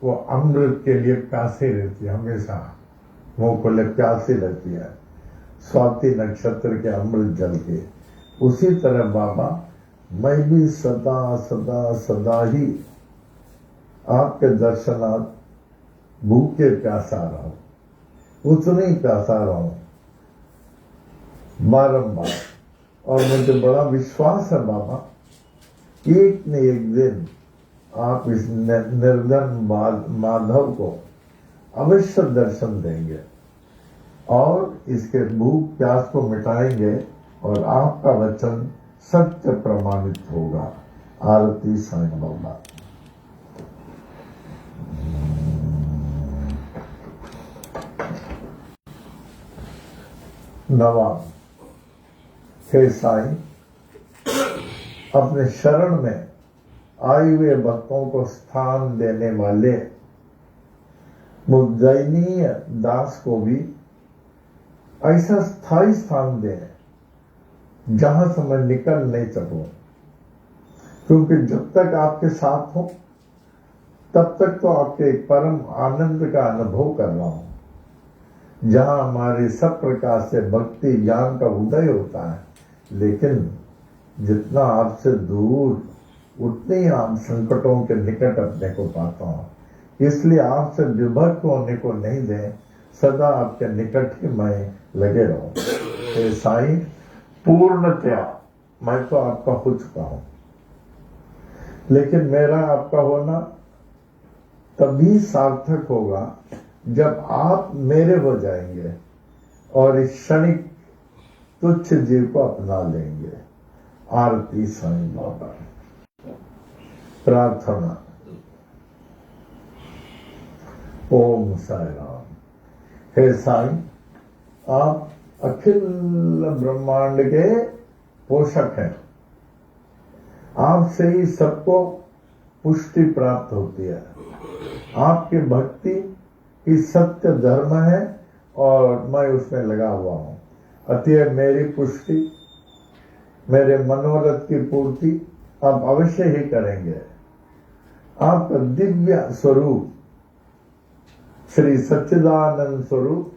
वो अमृत के लिए प्यासी रहती है, हमेशा मुंह खोले प्यासी रहती है स्वाति नक्षत्र के अमृत जल के, उसी तरह बाबा मैं भी सदा सदा सदा ही आपके दर्शनार्थ भूखे प्यासा रहूं, उतने ही प्यासा रहूं बारंबार। और मुझे बड़ा विश्वास है बाबा, एक न एक दिन आप इस निर्धन माधव को अवश्य दर्शन देंगे और इसके भूख प्यास को मिटाएंगे और आपका वचन सत्य प्रमाणित होगा। आरती साईं बाबा। नवा, हे साईं, अपने शरण में आए हुए भक्तों को स्थान देने वाले मुद्दयनीय दास को भी ऐसा स्थायी स्थान दे जहां से मैं निकल नहीं सकूं, क्योंकि जब तक आपके साथ हो तब तक तो आपके परम आनंद का अनुभव कर रहा हूं, जहां हमारी सब प्रकार से भक्ति ज्ञान का उदय होता है। लेकिन जितना आपसे दूर उतने ही आप संकटों के निकट अपने को पाता हूं, इसलिए आपसे विभक्त होने को नहीं दें, सदा आपके निकट ही मैं लगे रहूं। हे साईं, पूर्णतया मैं तो आपका हो चुका हूं, लेकिन मेरा आपका होना तभी सार्थक होगा जब आप मेरे हो जाएंगे और इस क्षणिक तुच्छ जीव को अपना लेंगे। आरती साईं बाबा। प्रार्थना। ओम साई राम। हे साईं, आप अखिल ब्रह्मांड के पोषक हैं, आपसे ही सबको पुष्टि प्राप्त होती है। आपकी भक्ति ही सत्य धर्म है और मैं उसमें लगा हुआ हूं, अतः मेरी पुष्टि, मेरे मनोरथ की पूर्ति आप अवश्य ही करेंगे। आपका दिव्य स्वरूप श्री सच्चिदानंद स्वरूप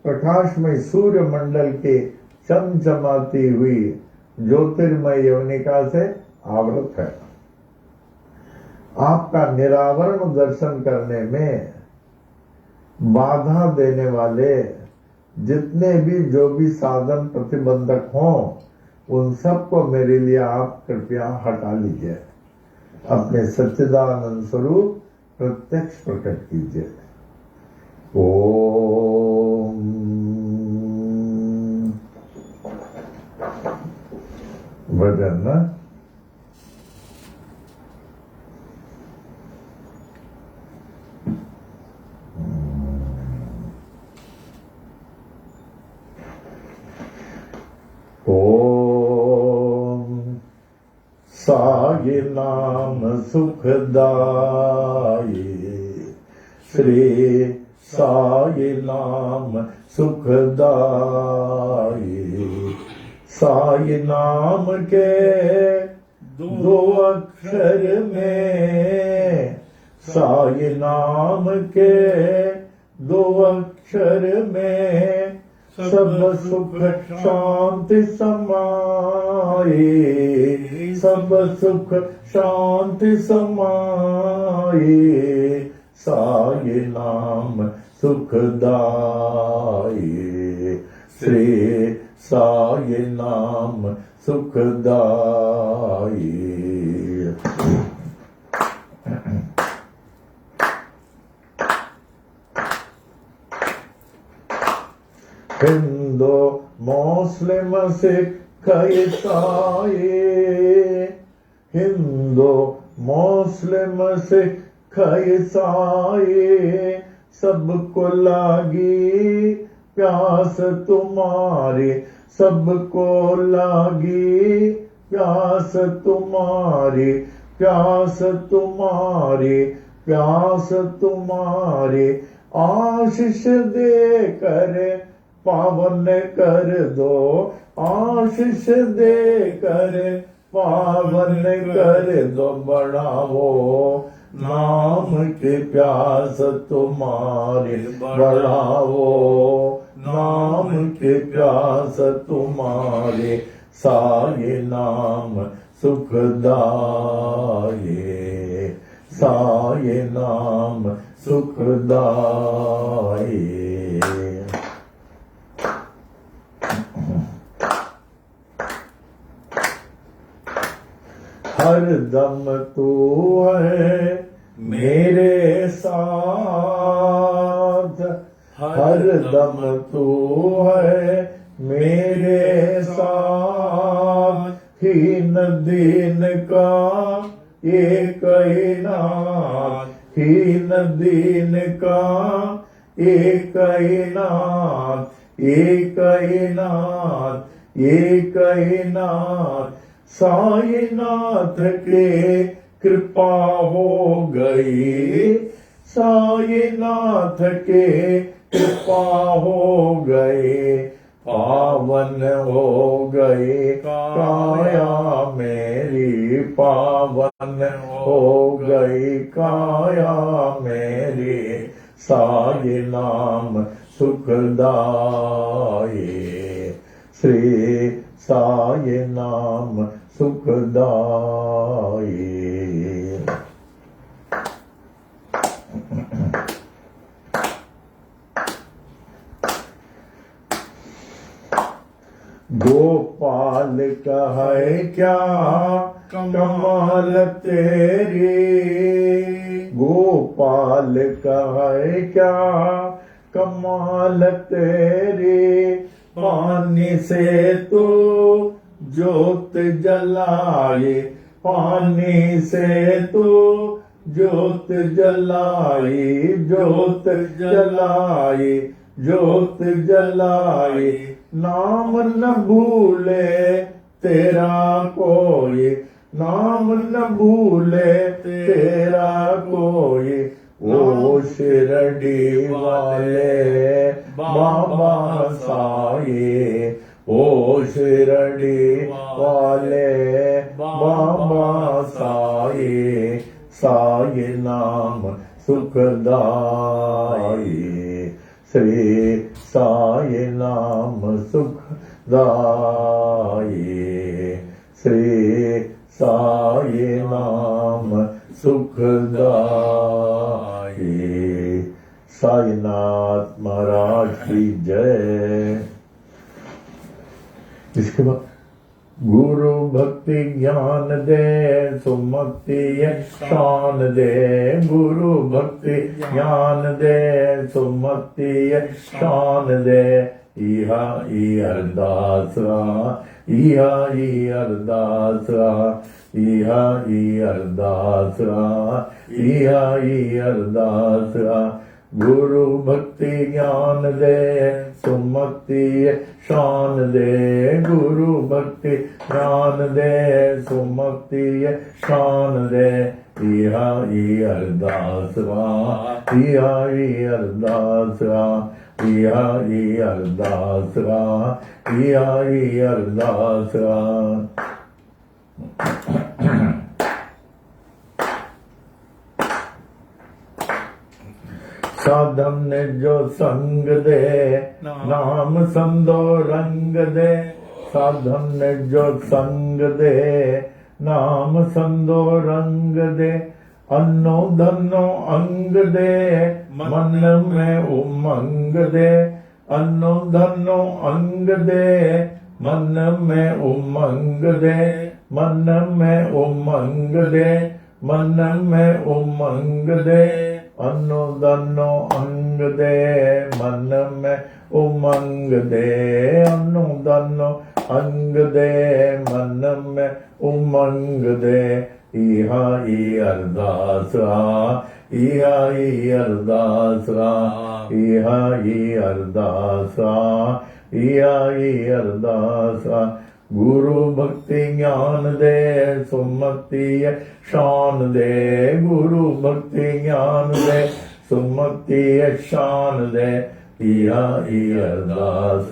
प्रकाशमय सूर्य मंडल के चमचमाती हुई ज्योतिर्मय यवनिका से आवृत है। आपका निरावरण दर्शन करने में बाधा देने वाले जितने भी जो भी साधन प्रतिबंधक हों, उन सबको मेरे लिए आप कृपया हटा लीजिए, अपने सच्चिदानंद स्वरूप प्रत्यक्ष प्रकट कीजिए। ओम। भजन ना ओम। साई नाम सुखदाई, श्री साई नाम सुखदाई। साई नाम के दो अक्षर में, साई नाम के दो अक्षर में सब सुख शांति समाए, सब सुख शांति समाए। साई नाम सुखदाई, श्री साई नाम सुखदाई। हिंदू मुस्लिम सिख ईसाई, हिंदू मुस्लिम सिख ईसाई सबको लागी प्यास तुम्हारी, सबको लागी प्यास तुम्हारी, प्यास तुम्हारी, प्यास तुम्हारी। आशीष दे कर पावन कर दो, आशीष दे कर पावन कर दो। बढ़ाओ नाम की प्यास तुम्हारी, बढ़ाओ नाम की प्यास तुम्हारी। साई नाम सुखदाई, साई नाम सुखदाई। हर दम तू है मेरे साथ, हर दम तू है मेरे साथ। हीन दीन का एक ही नाथ, हीन दीन का एक ही नाथ, एक ही नाथ, एक ही नाथ। साई नाथ के कृपा हो गई, साई नाथ के कृपा हो गए। पावन हो गए काया मेरी, पावन हो गई काया मेरी। साई नाम सुखदाई, श्री साई नाम सुखदाई। गोपाल का है क्या कमाल तेरी, गोपाल का है क्या कमाल तेरी। पानी से तो ज्योत जलाए, पानी से तो ज्योत जलाई, ज्योत जलाई, ज्योत जलाई। नाम न भूले तेरा कोई, नाम न भूले तेरा कोई। ओ शिरडी वाले बाबा साई, ओ शिरडी वाले बाबा साई। साई नाम सुखदाई, श्री साई नाम सुखदाई, श्री साई नाम सुखदाई। साईनाथ महाराज की जय। इसके बाद गुरु भक्ति ज्ञान दे, सुमति शान दे। गुरु भक्ति ज्ञान दे, सुमति शान दे। इहा ई अरदासा, इहा ई अरदासा, इहा ई अरदासा, इहा ई अरदासा। गुरु भक्ति ज्ञान दे, सुमति शान दे। गुरु भक्ति ज्ञान दे, सुमति शान दे। इहा ई अरदासा, इहा ई अरदासा। इहा ही अरदास इहा ही अरदास साधम ने जो संग दे नाम संदो रंग दे साधम ने जो संग दे नाम संदो रंग दे अन्नो धनो अंग दे मन में उमंग दे अन्नो धनो अंग दे मन में उमंग दे मन में उमंग दे मन में उमंग दे अन्नो धनो अंग दे मन में उमंग दे अन्नो धनो अंग दे मन में उमंग दे इहा ही अरदास इहा ही अरदास इहा ही अरदास इहा ही अरदास गुरु भक्ति ज्ञान दे सुमति शान दे गुरु भक्ति ज्ञान दे सुमति शान दे इहा ही अरदास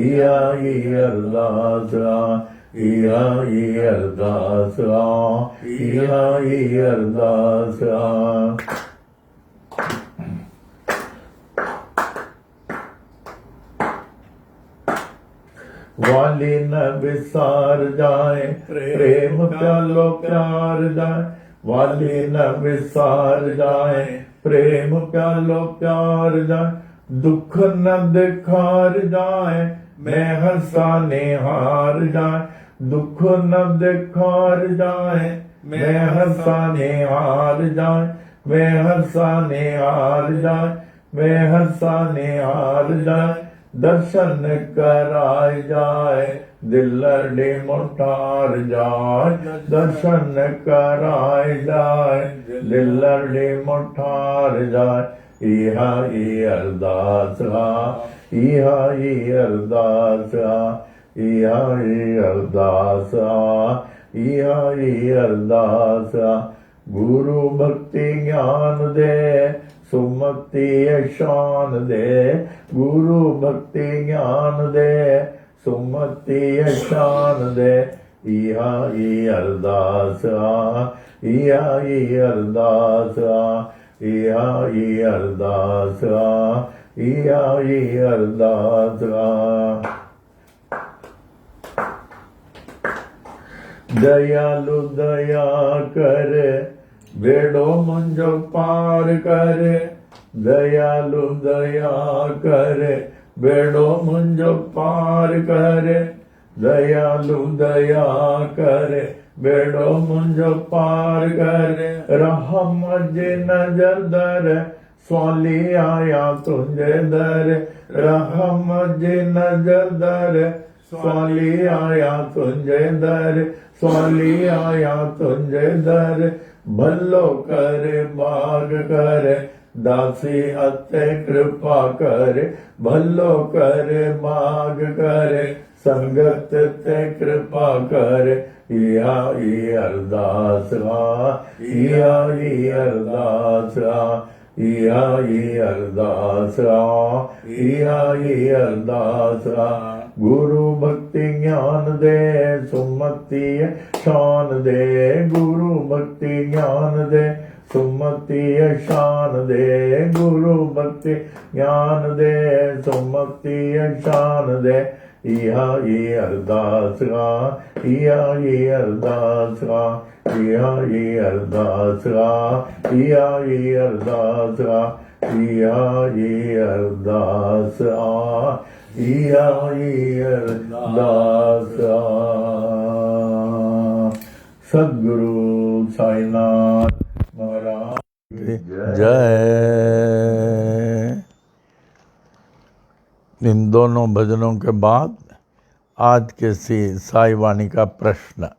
इहा ही अरदास इहा ही अरदास इहा ही अरदास वाली न विसार जाए प्रेम प्यालो प्यार जाए वाली न विसार जाए प्रेम प्यालो प्यार जाए दुख न दिखार जाए मैं हंसाने हार जाए दुख न दिखार जाए मैं हंसाने हार जाए मैं हंसाने हार जाए मैं हंसाने हार जाए दर्शन कराए जाए दिल लड़े मुठार जाए दर्शन कराए जाए दिल लड़े मुठार जाए इहा ही अरदास इहा ही अरदास इहा ही अरदास इहा ही अरदास गुरु भक्ति ज्ञान दे सुमति शान दे गुरु भक्ति ज्ञान दे सुमति शान दे इहा ही अरदास इहा ही अरदास इहा ही अरदास इहा ही अरदास दयालु दया कर बेड़ो मुंजो पार कर दयालु दया कर बेड़ो मुंजो पार कर दयालु दया कर बेड़ो मुंजो पार कर रहम जे नजर दर स्वाली आया तुंजे दर रहम जे नजर दर स्वाली आया तुंजे दर स्वाली आया तुंजे दर भलो कर बाग कर दासी अते कृपा कर भलो कर बाग कर संगत ते कृपा कर इहा ही अरदास इहा ही अरदास इहा ही अरदास इहा ही अरदास गुरु भक्ति ज्ञान दे सुमति शान दे गुरु भक्ति ज्ञान दे सुमति शान दे गुरु भक्ति ज्ञान दे सुमति शान दे इहा ही अरदास इहा ही अरदास इहा ही अरदास इहा ही अरदास इहा ही अरदास इहा ही अरदास सद्गुरु साईनाथ महाराज की जय। इन दोनों भजनों के बाद आज के साई वाणी का प्रश्न,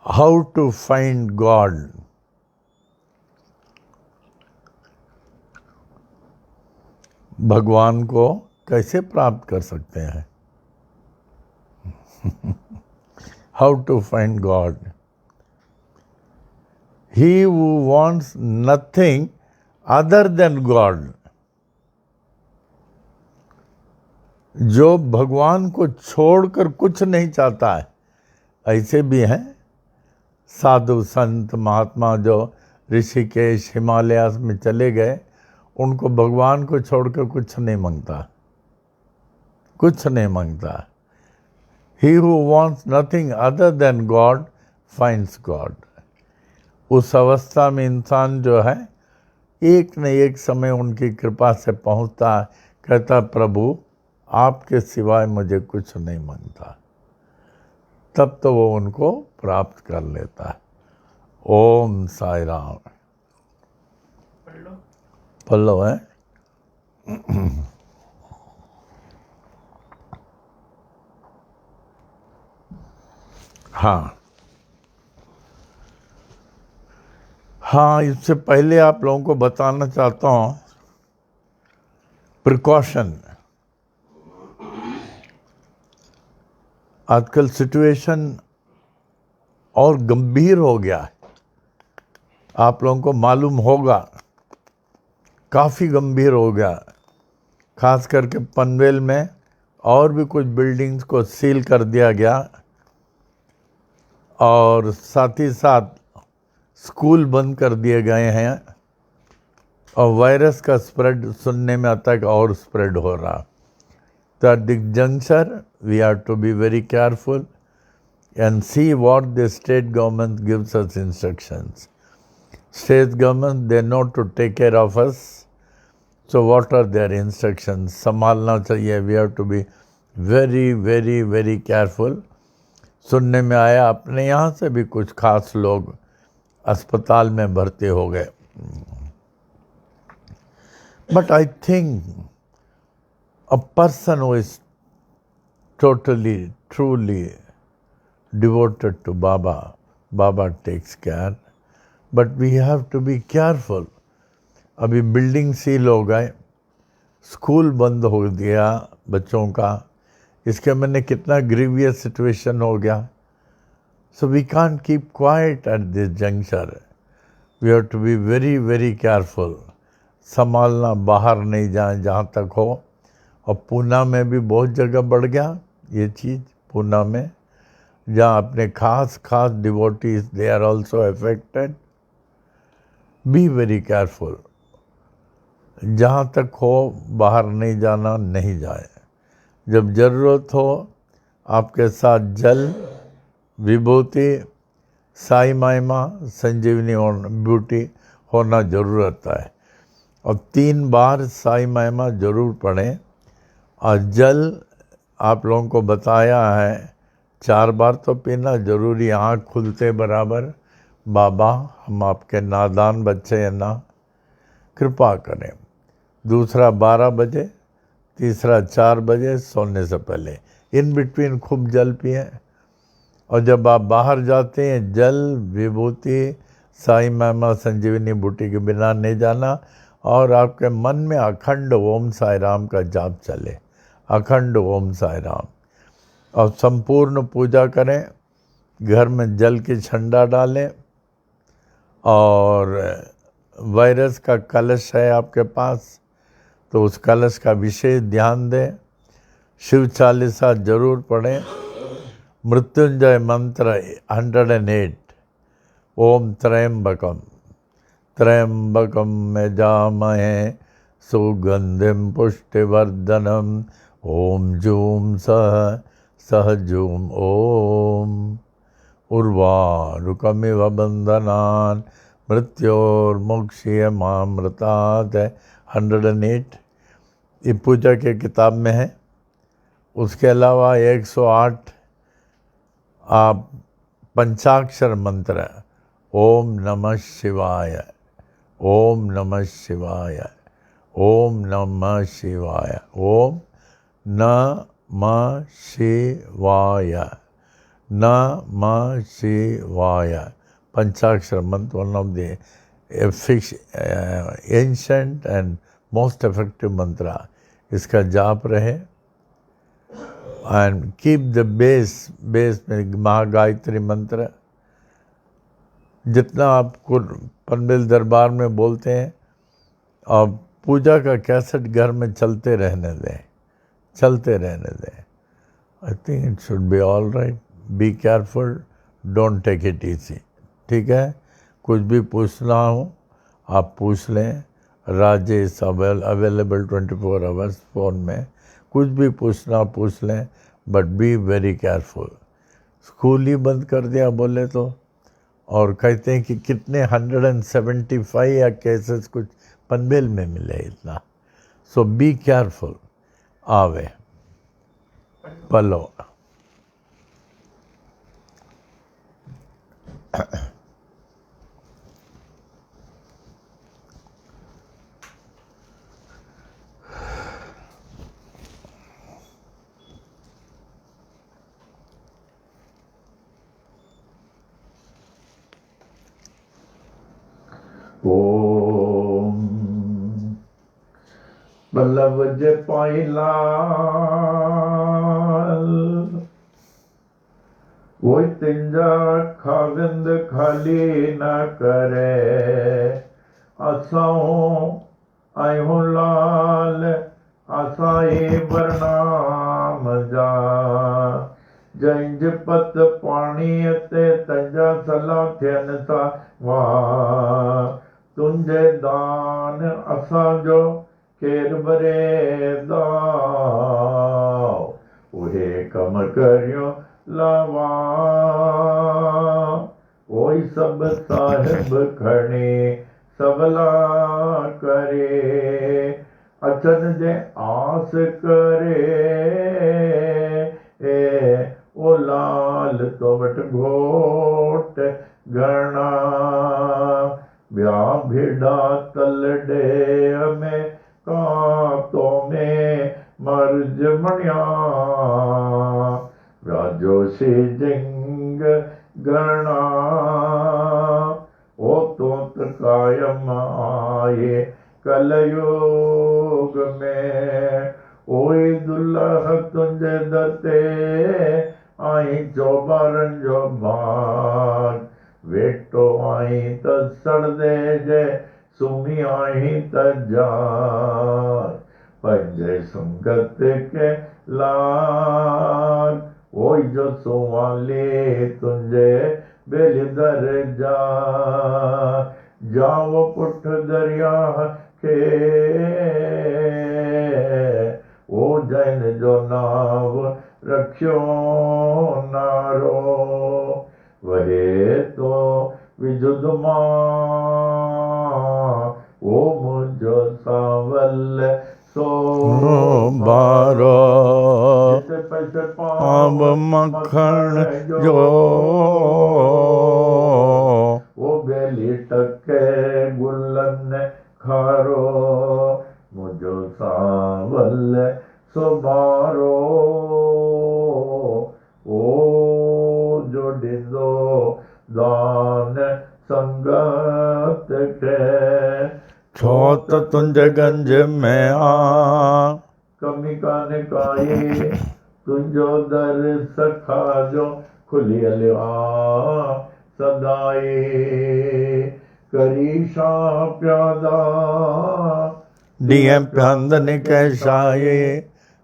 हाउ टू फाइंड गॉड। भगवान को कैसे प्राप्त कर सकते हैं? How to find God. He who wants nothing other than God, जो भगवान को छोड़कर कुछ नहीं चाहता है, ऐसे भी हैं साधु संत महात्मा जो ऋषिकेश हिमालयास में चले गए, उनको भगवान को छोड़कर कुछ नहीं मांगता, कुछ नहीं मांगता। He who wants nothing other than God finds God. उस अवस्था में इंसान जो है एक न एक समय उनकी कृपा से पहुंचता है, कहता प्रभु आपके सिवाय मुझे कुछ नहीं मांगता, तब तो वो उनको प्राप्त कर लेता है। ओम साई राम। पल्लव है। हाँ, इससे पहले आप लोगों को बताना चाहता हूँ प्रिकॉशन। आजकल सिचुएशन और गंभीर हो गया है, आप लोगों को मालूम होगा, काफ़ी गंभीर हो गया। खास करके पनवेल में और भी कुछ बिल्डिंग्स को सील कर दिया गया और साथ ही साथ स्कूल बंद कर दिए गए हैं और वायरस का स्प्रेड सुनने में आता है कि और स्प्रेड हो रहा। तो at this juncture we have to be very careful and see what the state government gives us instructions. State government, they know to take care of us. So what are their instructions? संभालना चाहिए, we have to be very, very, very careful. सुनने में आया अपने यहाँ से भी कुछ खास लोग अस्पताल में भर्ती हो गए। But I think a person who is totally, truly devoted to Baba, Baba takes care, but we have to be careful. अभी बिल्डिंग सील हो गए, स्कूल बंद हो दिया बच्चों का, इसके मैंने कितना ग्रीवियस सिचुएशन हो गया। So we can't keep quiet at this juncture. We have to be very, very careful. संभालना, बाहर नहीं जाए जहाँ तक हो। और पूना में भी बहुत जगह बढ़ गया ये चीज़, पूना में जहाँ अपने खास devotees they are also affected. Be very careful, जहाँ तक हो बाहर नहीं जाना, नहीं जाए। जब ज़रूरत हो आपके साथ जल, विभूति, साई महिमा, संजीवनी ब्यूटी होना ज़रूरत है। और 3 बार साई महिमा ज़रूर पढ़ें। और जल आप लोगों को बताया है 4 बार तो पीना जरूरी, आँख खुलते बराबर। बाबा हम आपके नादान बच्चे हैं ना, कृपा करें। दूसरा 12 बजे, तीसरा 4 बजे सोने से पहले, इन बिटवीन खूब जल पिए। और जब आप बाहर जाते हैं जल, विभूति, साई महिमा, संजीवनी बूटी के बिना नहीं जाना। और आपके मन में अखंड ओम साई राम का जाप चले, अखंड ओम साई राम। और संपूर्ण पूजा करें, घर में जल की छंडा डालें। और वायरस का कलश है आपके पास तो उस कलश का विशेष ध्यान दें। शिव चालीसा जरूर पढ़ें। मृत्युंजय मंत्र 108, ओम त्र्यंबकम त्र्यंबकम में जामहे सुगंधिम पुष्टिवर्धनम, ओम जूम सह जूम ओम। उर्वारुकमिव बंधनान् मृत्योर्मुक्षीयमामृतात् 108 ये पूजा के किताब में है। उसके अलावा 108 आप पंचाक्षर मंत्र, ओम नमः शिवाय, ओम नमः शिवाय, ओम नमः शिवाय, ओम नमः शिवाय, नमः शिवाय। पंचाक्षर मंत्र, one of the ancient and most effective मंत्र। इसका जाप रहे। एंड कीप द बेस में महागायत्री मंत्र जितना आप पनवेल दरबार में बोलते हैं और पूजा का कैसेट घर में चलते रहने दें, चलते रहने दें। I think it should be all right. Be careful, don't take it easy. ठीक है, कुछ भी पूछना हो आप पूछ लें। राजेश अवेलेबल 24 आवर्स फ़ोन में, कुछ भी पूछना पूछ लें, but be very careful. School ही बंद कर दिया बोले तो, और कहते हैं कि कितने 175 या केसेस कुछ पनवेल में मिले इतना। सो बी केयरफुल। आवे पलो। ओम बल्लभ जे पाइला कोई तिंजा खाविंद खाली न करे। असां आयूं लाल असाई बरनाम जा। जंज पत पाणीअ ते तंजा सला थियनि था वाह। तुंहिंजे दान असांजो केरु बरेदा। उहे कम करियो लावा ओई सभु साहिब खणे सवला करे। अचन जे आस करे ओ लाल तो वट घोट घणा। ॿिया भेड़ा तलॾे में कातो में मर्ज मणिया। राजोशी जिंग घणा ओ तोत कायम आए कलयुग में। ओए दुल्ह तुंहिंजे दर ते आई चौॿारनि जो भाग। वेठो आई त सड़दे जे सुम्ही आई त जाग। पंहिंजे सुंगत के लाग ओई जो सुवाले तुंहिंजे बेल दर जा। जाओ पुठ दरिया खे ओ जैन जो नाव रखियो नारो। वहे तो विजुद मां ओ मुंहिंजो सावल सो बारो पैसे पाव मखण जो। ओ बेली टके गुलन खारो। मुंहिंजो सावल सुबारो ओ जो ॾींदो दान संगत खे। छो त तुंहिंजे गंज में आ कमी कान्हे काई तुंहिंजो दर सखा जो खुलियल आ सदाई। करी छा प्यादा ॾींहं पियंदनि कैशाए।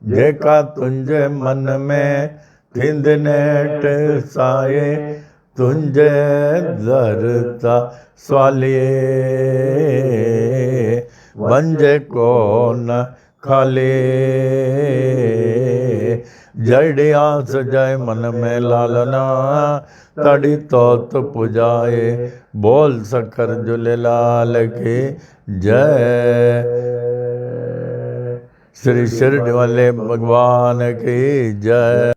जेका तुंहिंजे मन में थींद नेठ साए। तुंहिंजे दर ता सवालिए वंजे कोन खाली। जड़ आस जय मन में लालना तड़ी तोत पुजाए। बोल सखर झूलेलाल की जय। श्री शिरडी वाले भगवान की जय।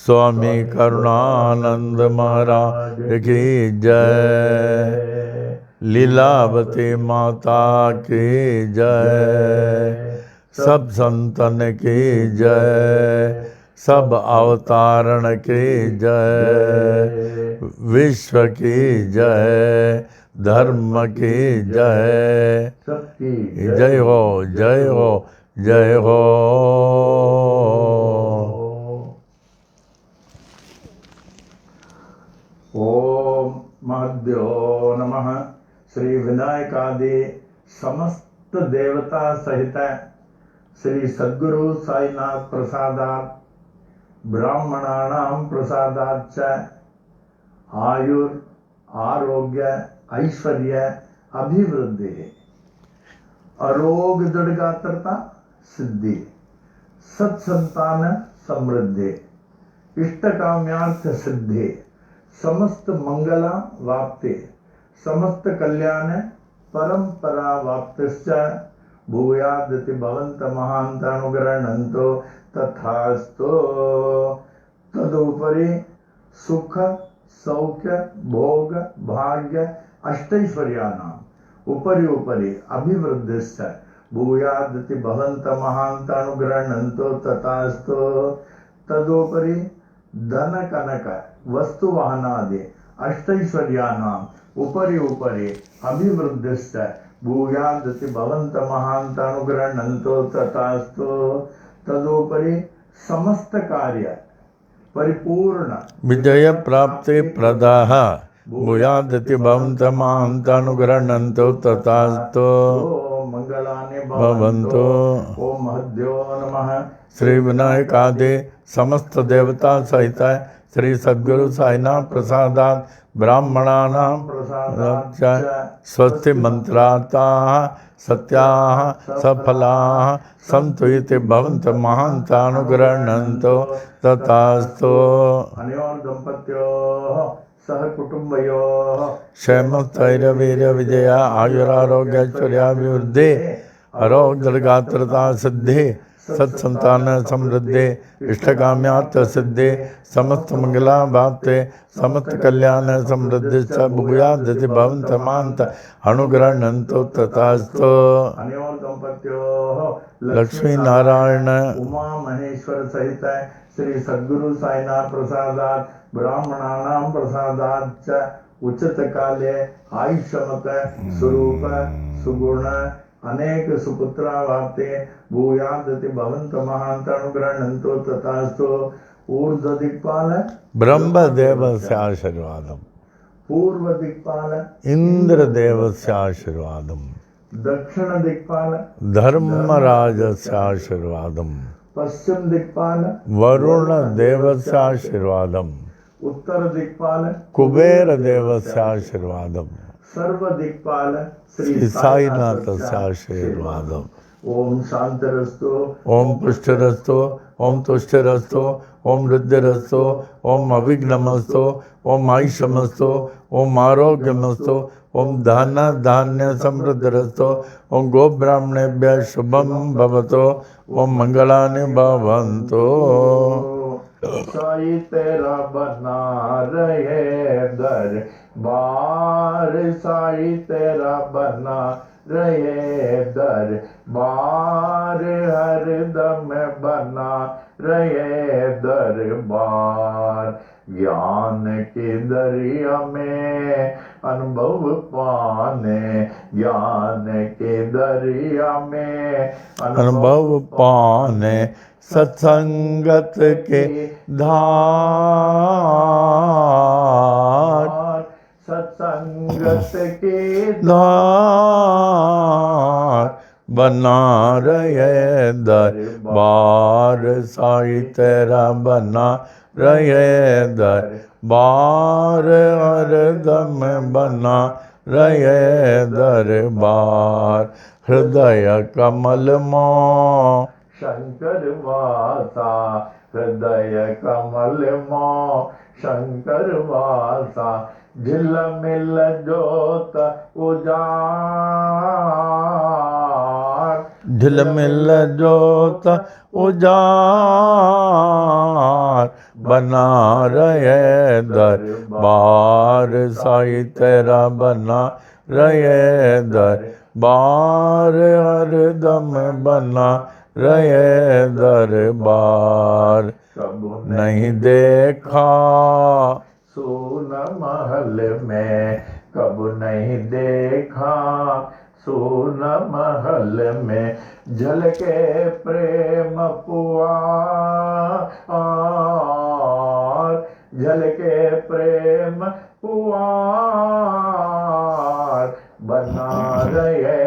स्वामी करुणानंद महाराज की जय। लीलावती माता की जय। सब संतन की जय। सब अवतारण की जय। विश्व की जय। धर्म की जय। सबकी जय हो जय हो जय हो। ओम महद्यो नमः। श्री विनायकादि देवता सहित श्री सद्गुरु साईनाथ प्रसादात् ब्राह्मणानां प्रसादाच्च आयुर आरोग्य ऐश्वर्य अभिवृद्धि अरोग दृढ़गात्रता सिद्धि सत्संतान समृद्धि इष्टकाम्यार्थ सिद्धि समस्त मंगला वाप्ति समस्त कल्याण परंपरा वाप्तिश्च भूयादति भवन्त महान्तानुग्रहणन्तो तथास्तु। तदुपरि सुख सौख्य भोग भाग्य अष्टैश्वर्याणाम् उपरि उपरि अभिवृद्धिश्च भूयादति भवन्त महान्तानुग्रहणन्तो तथास्तु। तदुपरि धन कनक वस्तु वाहनादि अष्टैश्वर्याणाम् उपरि उपरि अभिवृद्धिश्च भूयादति भवन्त महान्तानुग्रहणन्तो तथास्तु। तदुपरि समस्त कार्य परिपूर्ण विजय प्राप्ति प्रदाः भूयादति भवन्त महान्तानुग्रहणन्तो तथास्तु। मंगलानि भवन्तु। ओम हद्यो नमः। श्री विनायकादि समस्त देवता सहित श्री सद्गुरु साईनाथ प्रसादात् ब्राह्मणानां प्रसादाच्च स्वस्ति मंत्रार्थाः सत्याः सफलाः सन्तु इति भवन्त महान्तानुग्रहणन्तो तथास्तु। अनयोः दम्पत्योः सह कुटुम्बयोः क्षेमस्थैर्यवीर्य विजय आयुरारोग्यैश्वर्याभिवृद्धि आरोग्यगात्रता सिद्धि सत्संतान समृद्धि इष्टकाम्यार्थ सिद्धि समस्त मंगला भाप्ते समस्त कल्याण समृद्धि च भूयादति भवन्त महान्त अनुग्रहणन्तो तथास्तु। अनयोः दम्पत्योः लक्ष्मी नारायण उमा महेश्वर सहित श्री सद्गुरु साईनाथ प्रसादात् ब्राह्मणानां प्रसादाच्च उचित काले आयुष्यमत स्वरूप सुगुण अनेक सुपुत्रा वाप्ते भूयादति भवन्त महान्तानुग्रहणन्तो तथास्तु। ऊर्ध्व दिक्पाल ब्रह्मदेव से आशीर्वादम पूर्व दिक्पाल इंद्र देव से आशीर्वादम दक्षिण दिक्पाल धर्मराज से आशीर्वादम पश्चिम दिक्पाल वरुण देव से आशीर्वादम उत्तर दिक्पाल कुबेर देव से आशीर्वादम सर्व दिक्पाल श्री साईनाथ से आशीर्वादम। ओम शांतिरस्तु ओम पुष्टिरस्तु ओम तुष्टिरस्तु ओम रुद्रस्तु ओम अविघ्नमस्तु ओम आयुष्यमस्तु ओम आरोग्यमस्तु ओम धन धान्य समृद्धिरस्तु ओम गो ब्राह्मणेभ्यः शुभम भवतु ओम मंगलानि भवन्तु। साई तेरा बना रहे दरबार साई तेरा बना रहे दरबार हर दम बना रहे दरबार ज्ञान की दरिया में अनुभव पाने ज्ञान के दरिया में अनुभव पाने सत्संगत के धार सत्संगत के धार बना रहे दरबार साई तेरा बना रहे दरबार हरदम बना रहे दरबार हृदय कमल मों शंकर वासा हृदय कमल मों शंकर वासा झिलमिल जोत उजाड़ झिलमिल जोत उजाड़ बना रहे दरबार साई तेरा बना रहे दरबार हरदम बना रहे दरबार। नहीं देखा सोन महल में कब नहीं देखा सोन महल में झलके प्रेम पुआर झलके प्रेम पुआर बना रहे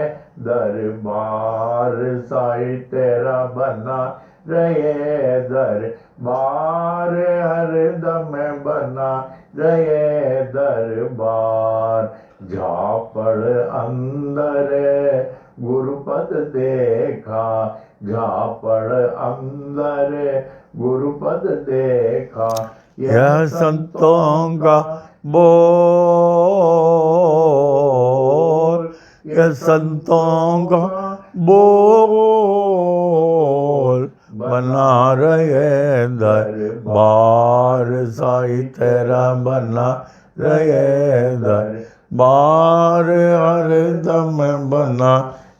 दरबार बार हरदम बना रहे दरबार। झापड़ अंदर गुरुपद देखा, झापड़ अंदर गुरुपद देखा। यह संतों का बोल, यह संतों का बोल, बना रहे दरबार साईं तेरा, बना रहे दरबार हरदम बना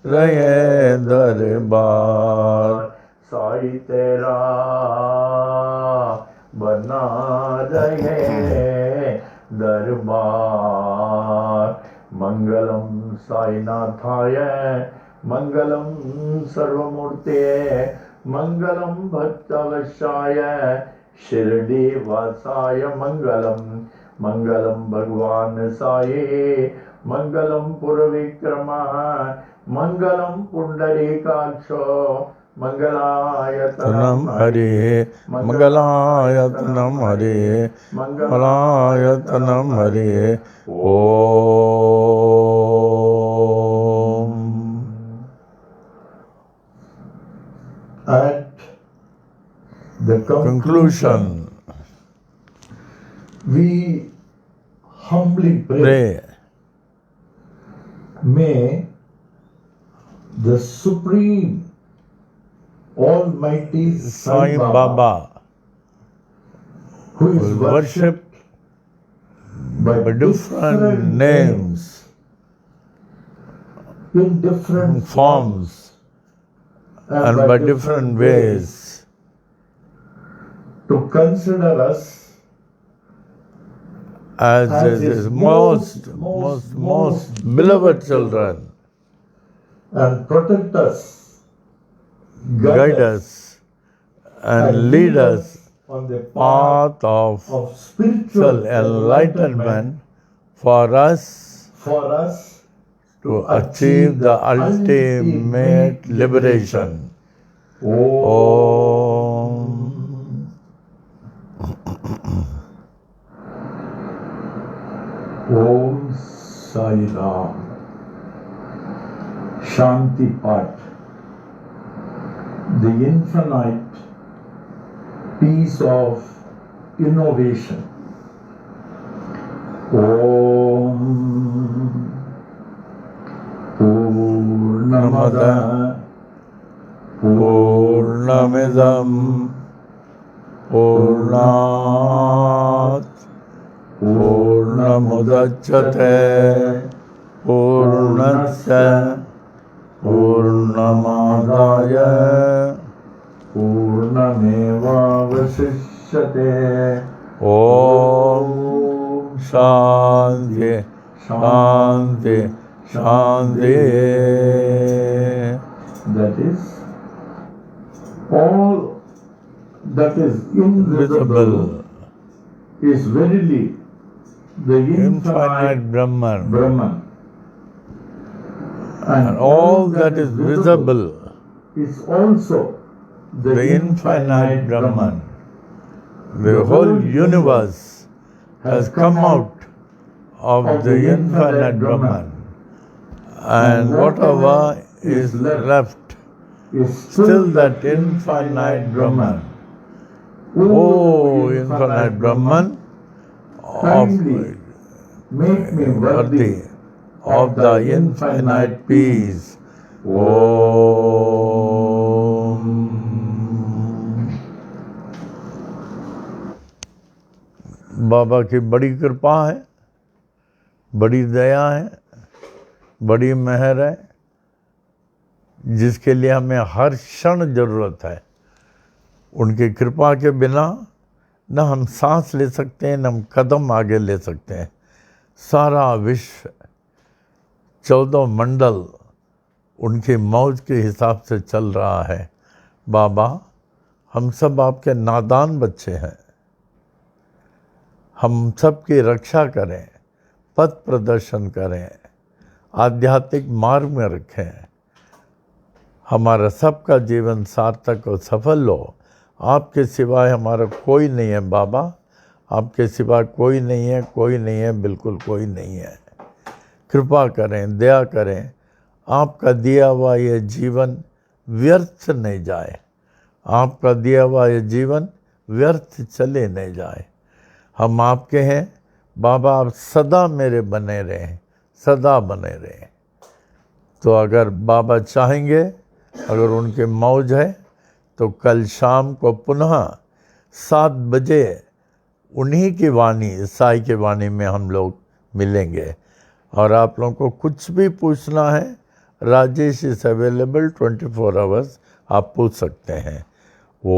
रहे दरबार। साईं तेरा बना रहे दरबार। मंगलम साईनाथाय, मंगलम सर्वमूर्ते, मंगलम भक्तवशाय, शिरडी वासाय मंगलम। मंगलम भगवान साई, मंगलम पुरविक्रमा, मंगलम पुंडरीकाक्षो, मंगलायतनम हरे, मंगलायतनम हरे, मंगलायतनम हरे। ओम। At the Conclusion, we humbly pray, pray may the Supreme Almighty Sai Baba, who is who worshipped by by different names, in different forms, and by different ways, to consider us as his most beloved children, and protect us, guide us and lead us on the path path of of spiritual enlightenment for us for us to achieve the ultimate liberation. Om. Om Sai Ram. Shanti Path. The infinite peace of innovation. Om Purnamada Purnamidam Purnat Purnamudachyate Purnasya Purnamadaya Purnamevavasishyate. Om Shanti Shanti Shanti. That is, all that is invisible Visible is verily the infinite Brahman, Brahman. and all that is visible is also the infinite Brahman. The whole universe has come out of the infinite Brahman, and whatever is left is still that infinite Brahman. Oh, infinite Brahman, kindly make me worthy worthy of the infinite peace. Om. बाबा की बड़ी कृपा है, बड़ी दया है, बड़ी मेहर है, जिसके लिए हमें हर क्षण जरूरत है। उनकी कृपा के बिना न हम सांस ले सकते हैं, न हम कदम आगे ले सकते हैं। सारा विश्व 14 मंडल उनकी मौज के हिसाब से चल रहा है। बाबा, हम सब आपके नादान बच्चे हैं, हम सब की रक्षा करें, पथ प्रदर्शन करें, आध्यात्मिक मार्ग में रखें, हमारा सबका जीवन सार्थक और सफल हो, आपके सिवाय हमारा कोई नहीं है बाबा, आपके सिवा कोई नहीं है, कोई नहीं है, बिल्कुल कोई नहीं है। कृपा करें, दया करें, आपका दिया हुआ ये जीवन व्यर्थ नहीं जाए, आपका दिया हुआ ये जीवन व्यर्थ चले नहीं जाए। हम आपके हैं बाबा, आप सदा मेरे बने रहें, सदा बने रहें। तो अगर बाबा चाहेंगे, अगर उनके मौज है, तो कल शाम को पुनः 7 बजे उन्हीं की वाणी, साई की वाणी में हम लोग मिलेंगे। और आप लोगों को कुछ भी पूछना है, राजेश इज अवेलेबल 24 आवर्स, आप पूछ सकते हैं। ओ